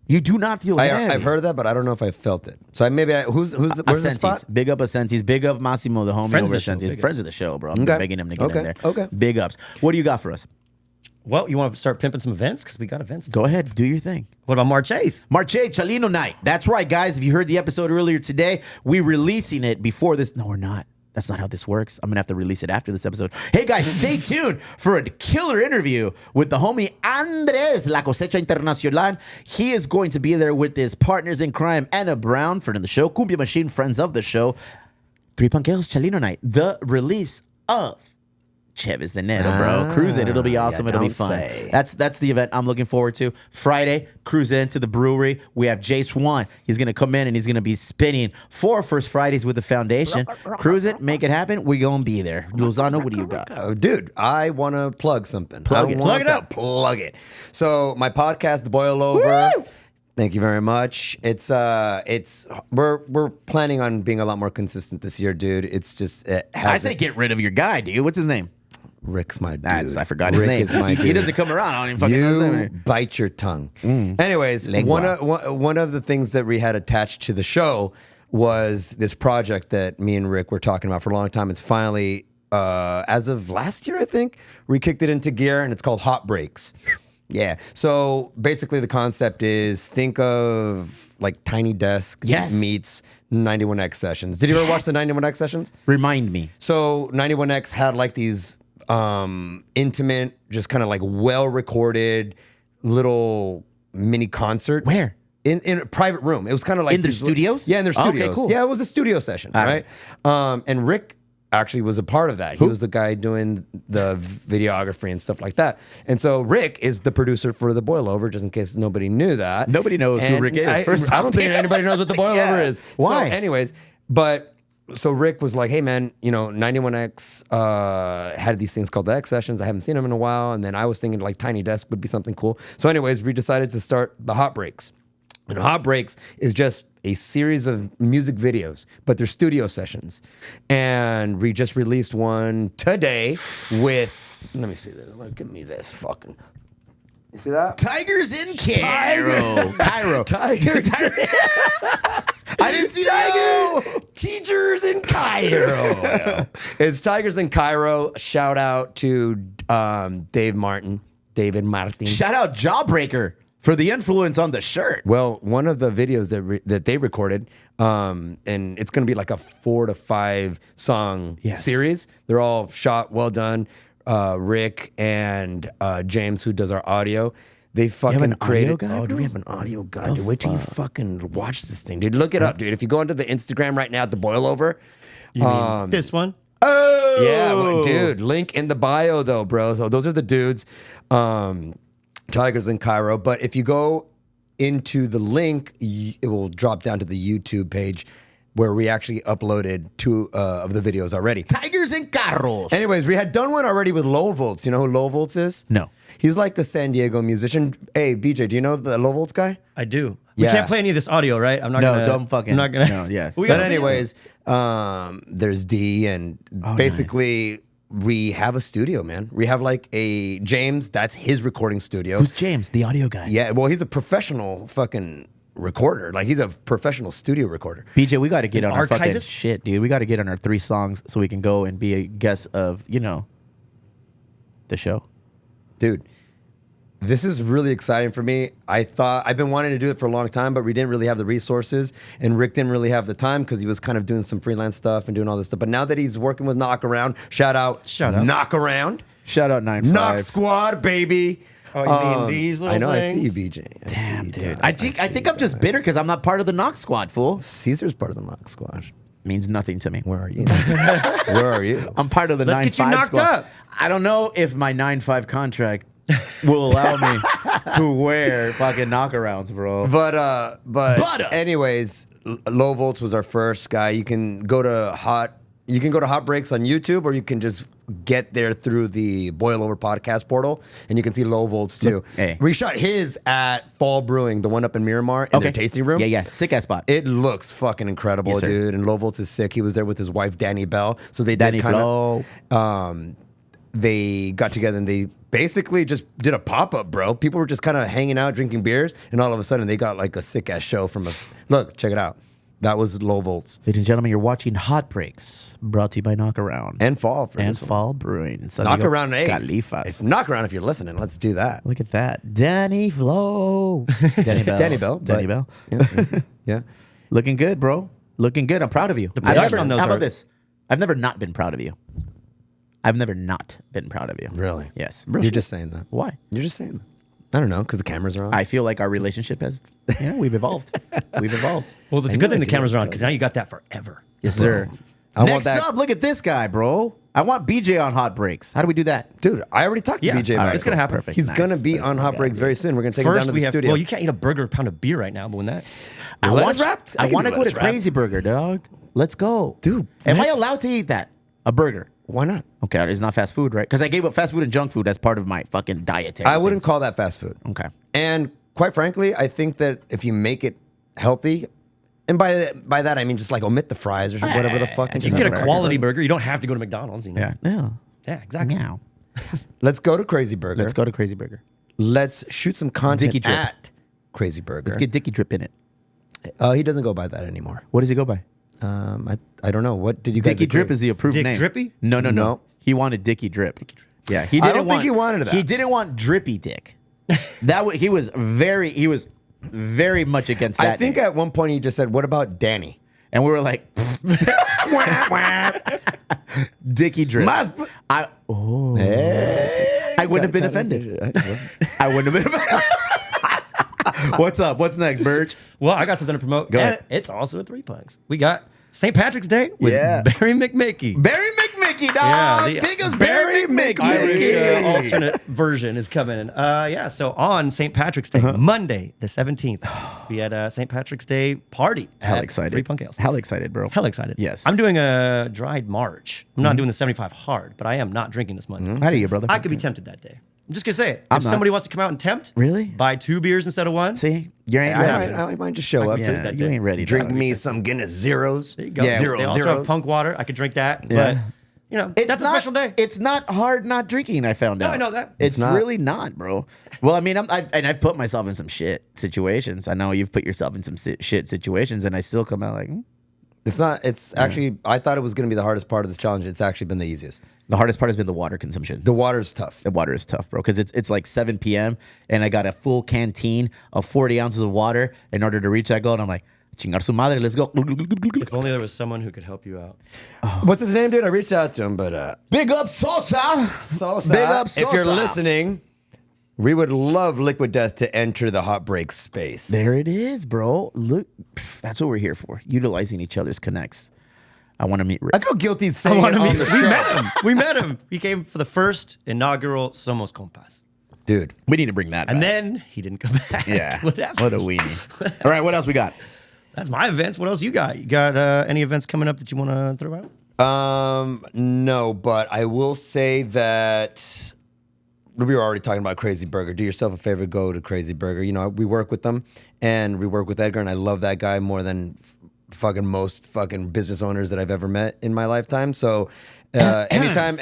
You do not feel heavy. I've heard that, but I don't know if I felt it. So where's the Ascenti's. spot? Big up Ascenti's. Big up Massimo, the homie Friends over of the show, Ascenti's. big Friends of the show, bro. I'm Okay. begging him to get Okay. in there. Okay. Big ups. What do you got for us? Well, you want to start pimping some events? Because we got events. Go ahead. Do your thing. What about March 8th? March 8th, Chalino Night. That's right, guys. If you heard the episode earlier today, we're releasing it before this. No, we're not. That's not how this works. I'm going to have to release it after this episode. Hey, guys, stay tuned for a killer interview with the homie Andres La Cosecha Internacional. He is going to be there with his partners in crime, Emo Brown, friend of the show, Cumbia Machine, friends of the show. Three Panqueos, Chalino Night. The release of Chev is the Neto, bro. Cruise it. It'll be awesome. It'll be fun. That's the event I'm looking forward to. Friday, cruise into the brewery. We have Jace One. He's going to come in and he's going to be spinning 4 First Fridays with the foundation. Cruise it. Make it happen. We're going to be there. Lozano, what do you got? Oh, dude, I want to plug something. Plug it up. Plug it. So my podcast, The Boil Over. Woo! Thank you very much. We're planning on being a lot more consistent this year, dude. It's just I say get rid of your guy, dude. What's his name? Rick's my dude. I forgot his Rick name. Is my dude. He doesn't come around. I don't even fucking know his You name. bite your tongue. Anyways, one of the things that we had attached to the show was this project that me and Rick were talking about for a long time. It's finally, as of last year, I think, we kicked it into gear, and it's called Hot Breaks. Yeah. So basically, the concept is think of like Tiny Desk meets 91X sessions. Did you ever watch the 91X sessions? Remind me. So 91X had like these intimate, just kind of like well recorded little mini concerts. Where? In a private room. It was kind of like in their studios? Yeah, in their studios. Okay, cool. Yeah, it was a studio session, right? And Rick actually was a part of that. He was the guy doing the videography and stuff like that. And so Rick is the producer for The Boil Over, just in case nobody knew that. Nobody knows who Rick is. I don't think anybody knows what The Boil Over is. Why? So anyways, so Rick was like, hey man, 91X had these things called the X sessions. I haven't seen them in a while. And then I was thinking like Tiny Desk would be something cool. So anyways, we decided to start the Hot Breaks. And Hot Breaks is just a series of music videos, but they're studio sessions. And we just released one today with, let me see this. Look at me this fucking. You see that? Tigers in Cairo. Tigers. I didn't see that. Teachers in Cairo. It's Tigers in Cairo. Shout out to David Martin. Shout out Jawbreaker for the influence on the shirt. Well, one of the videos that they recorded, and it's going to be like a 4 to 5 song series. They're all shot, well done. Rick and James, who does our audio, they fucking created. Do we have an audio guy? Dude, wait till you fucking watch this thing, dude. Look it up, dude. If you go into the Instagram right now at The Boil Over, you mean this one? Oh, yeah, dude. Link in the bio, though, bro. So those are the dudes. Tigers in Cairo. But if you go into the link, it will drop down to the YouTube page where we actually uploaded 2 of the videos already. Tigers in Carros. Anyways, we had done one already with Low Volts. You know who Low Volts is? No. He's like a San Diego musician. Hey, BJ, do you know the Low Volts guy? I do. We Yeah. can't play any of this audio, right? I'm not gonna. Don't fucking. I'm not gonna. No, yeah. But anyways, there's D, and basically we have a studio, man. We have like a James. That's his recording studio. Who's James, the audio guy? Yeah, well, he's a professional fucking recorder. Like he's a professional studio recorder. BJ, we got to get on our fucking archivist? shit, dude. We got to get on our 3 songs so we can go and be a guest of, the show. Dude, this is really exciting for me. I've been wanting to do it for a long time, but we didn't really have the resources, and Rick didn't really have the time because he was kind of doing some freelance stuff and doing all this stuff. But now that he's working with Knock Around, shout out Knock Around. Shout out 9-5. Knock Squad, baby. Oh, you mean these little I know, things? I see you, BJ. Damn, dude. I think I'm just bitter because I'm not part of the Knock Squad, fool. Caesar's part of the Knock Squad. Means nothing to me. Where are you? Where are you? I'm part of the 9-5 Let's get you knocked squad. up. I don't know if my 9-5 contract will allow me to wear fucking knockarounds, bro. But anyways, Low Volts was our first guy. You can go to Hot Breaks on YouTube, or you can just get there through the Boil Over podcast portal, and you can see Low Volts too. Hey. We shot his at Fall Brewing, the one up in Miramar, in their tasting room. Yeah. Sick ass spot. It looks fucking incredible, Yes, sir. dude. And Low Volts is sick. He was there with his wife, Danny Bell. So they did kind of. They got together and they basically just did a pop-up, bro. People were just kind of hanging out, drinking beers, and all of a sudden they got like a sick-ass show from us. Look, check it out. That was Low Volts. Ladies and gentlemen, you're watching Hot Breaks, brought to you by Knock Around. And Fall. For and this one. Fall Brewing. Knock Around, hey. Califas. Knock Around if you're listening. Let's do that. Look at that. Danny Flo. Danny Bell. Danny Bell. Yeah. Looking good, bro. Looking good. I'm proud of you. production on those how about are- this? I've never not been proud of you. I've never not been proud of you. Really? Yes. You're just saying that. Why? You're just saying that. I don't know, because the cameras are on. I feel like our relationship has, we've evolved. We've evolved. Well, it's a good thing the cameras are on because now you got that forever. Yes, sir. I want Next that. up, look at this guy, bro. I want BJ on Hot Breaks. How do we do that? Dude, I already talked to Yeah, BJ about it's it. gonna happen. Perfect. He's Nice. gonna be That's on what Hot I Breaks gotta very soon. We're gonna take him down First, to we the have. studio. Well, you can't eat a burger, a pound of beer right now, but when that. I Let want us wrapped? I I can want to do go lettuce to wrapped. Crazy Burger, dog. Let's go, Dude, Am I let's- allowed to eat that? A burger? Why not? Okay, it's not fast food, right? Because I gave up fast food and junk food as part of my fucking dietary. I wouldn't things. call that fast food. Okay. And quite frankly, I think that if you make it healthy, and by that I mean just like omit the fries or whatever the fuck. You can get a quality burger. You don't have to go to McDonald's. You know? Yeah. No. Yeah, exactly. Meow. Let's go to Crazy Burger. Let's go to Crazy Burger. Let's shoot some content Dicky Drip. at Crazy Burger. Let's get Dicky Drip in it. He doesn't go by that anymore. What does he go by? I don't know. What did you guys Dicky Drip agree? is the approved Dick name. Drippy? No. No. He wanted Dicky Drip. Yeah, he I didn't don't think he wanted that. He didn't want Drippy Dick. He was very much against that. I think name. at one point he just said, "What about Danny?" And we were like, Wah, wah. Dicky Drip. Mas- I wouldn't have been offended. I wouldn't have been offended. What's up? What's next, Birch? Well, I got something to promote. Go and ahead. It's also a 3-punks. We got St. Patrick's Day with Yeah. Barry McMickey. Barry McMickey, dog. Yeah, the Big as Barry McMickey. Irish alternate version is coming. So on St. Patrick's Day, Monday the 17th, be at a St. Patrick's Day party. Hell at excited. 3 Punk Ales. Hell excited, bro. Hell excited. Yes. I'm doing a dried March. I'm not doing the 75 hard, but I am not drinking this month. How do you, brother? I could be tempted that day. I'm just gonna say it. I'm If not. somebody wants to come out and tempt, Really? buy 2 beers instead of 1. See, you ain't. I might just show up. take Yeah, that you day. ain't ready. Drink dog. me some Guinness zeros. There you go. Yeah. Zero They also zeros. have punk water. I could drink that. Yeah. But you know, It's that's a not- special day. It's not hard not drinking. I found out. I know that. It's not. really not, bro. Well, I mean, I've put myself in some shit situations. I know you've put yourself in some shit situations, and I still come out like It's not. It's actually. I thought it was going to be the hardest part of this challenge. It's actually been the easiest. the hardest part has been the water consumption. The water's tough. The water is tough, bro, because it's like 7 p.m. and I got a full canteen of 40 ounces of water in order to reach that goal. And I'm like, chingar su madre, let's go. If only there was someone who could help you out. What's his name, dude? I reached out to him, but Big up Sosa. Sosa, Big up if you're Sosa. listening, we would love Liquid Death to enter the Hot Break space. There it is, bro. Look, that's what we're here for. Utilizing each other's connects. I want to meet Rick. I feel guilty saying it on the We show. met him. We met him. He came for the first inaugural Somos Compas. Dude. We need to bring that And back. then he didn't come back. Yeah. What happened? What a weenie. All right, what else we got? That's my events. What else you got? You got any events coming up that you want to throw out? No, but I will say that we were already talking about Crazy Burger. Do yourself a favor, go to Crazy Burger. You know, we work with them and we work with Edgar, and I love that guy more than fucking most fucking business owners that I've ever met in my lifetime. So anytime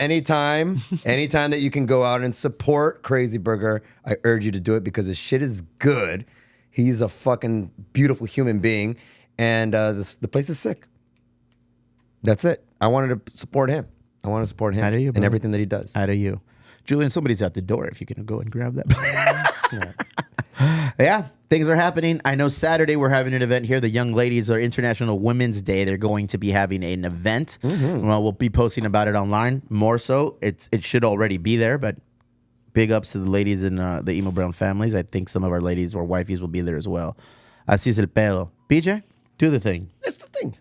that you can go out and support Crazy Burger, I urge you to do it because his shit is good. He's a fucking beautiful human being, and the place is sick. That's it. I wanted to support him. I want to support him How do you, and bro? everything that he does. Out of you. Julian, somebody's at the door if you can go and grab that. Yeah, things are happening. I know Saturday we're having an event here. The young ladies are International Women's Day. They're going to be having an event. Well, we'll be posting about it online. More so, it should already be there, but big ups to the ladies in the Emo Brown families. I think some of our ladies or wifeys will be there as well. Así es el pedo. PJ, do the thing. It's the thing.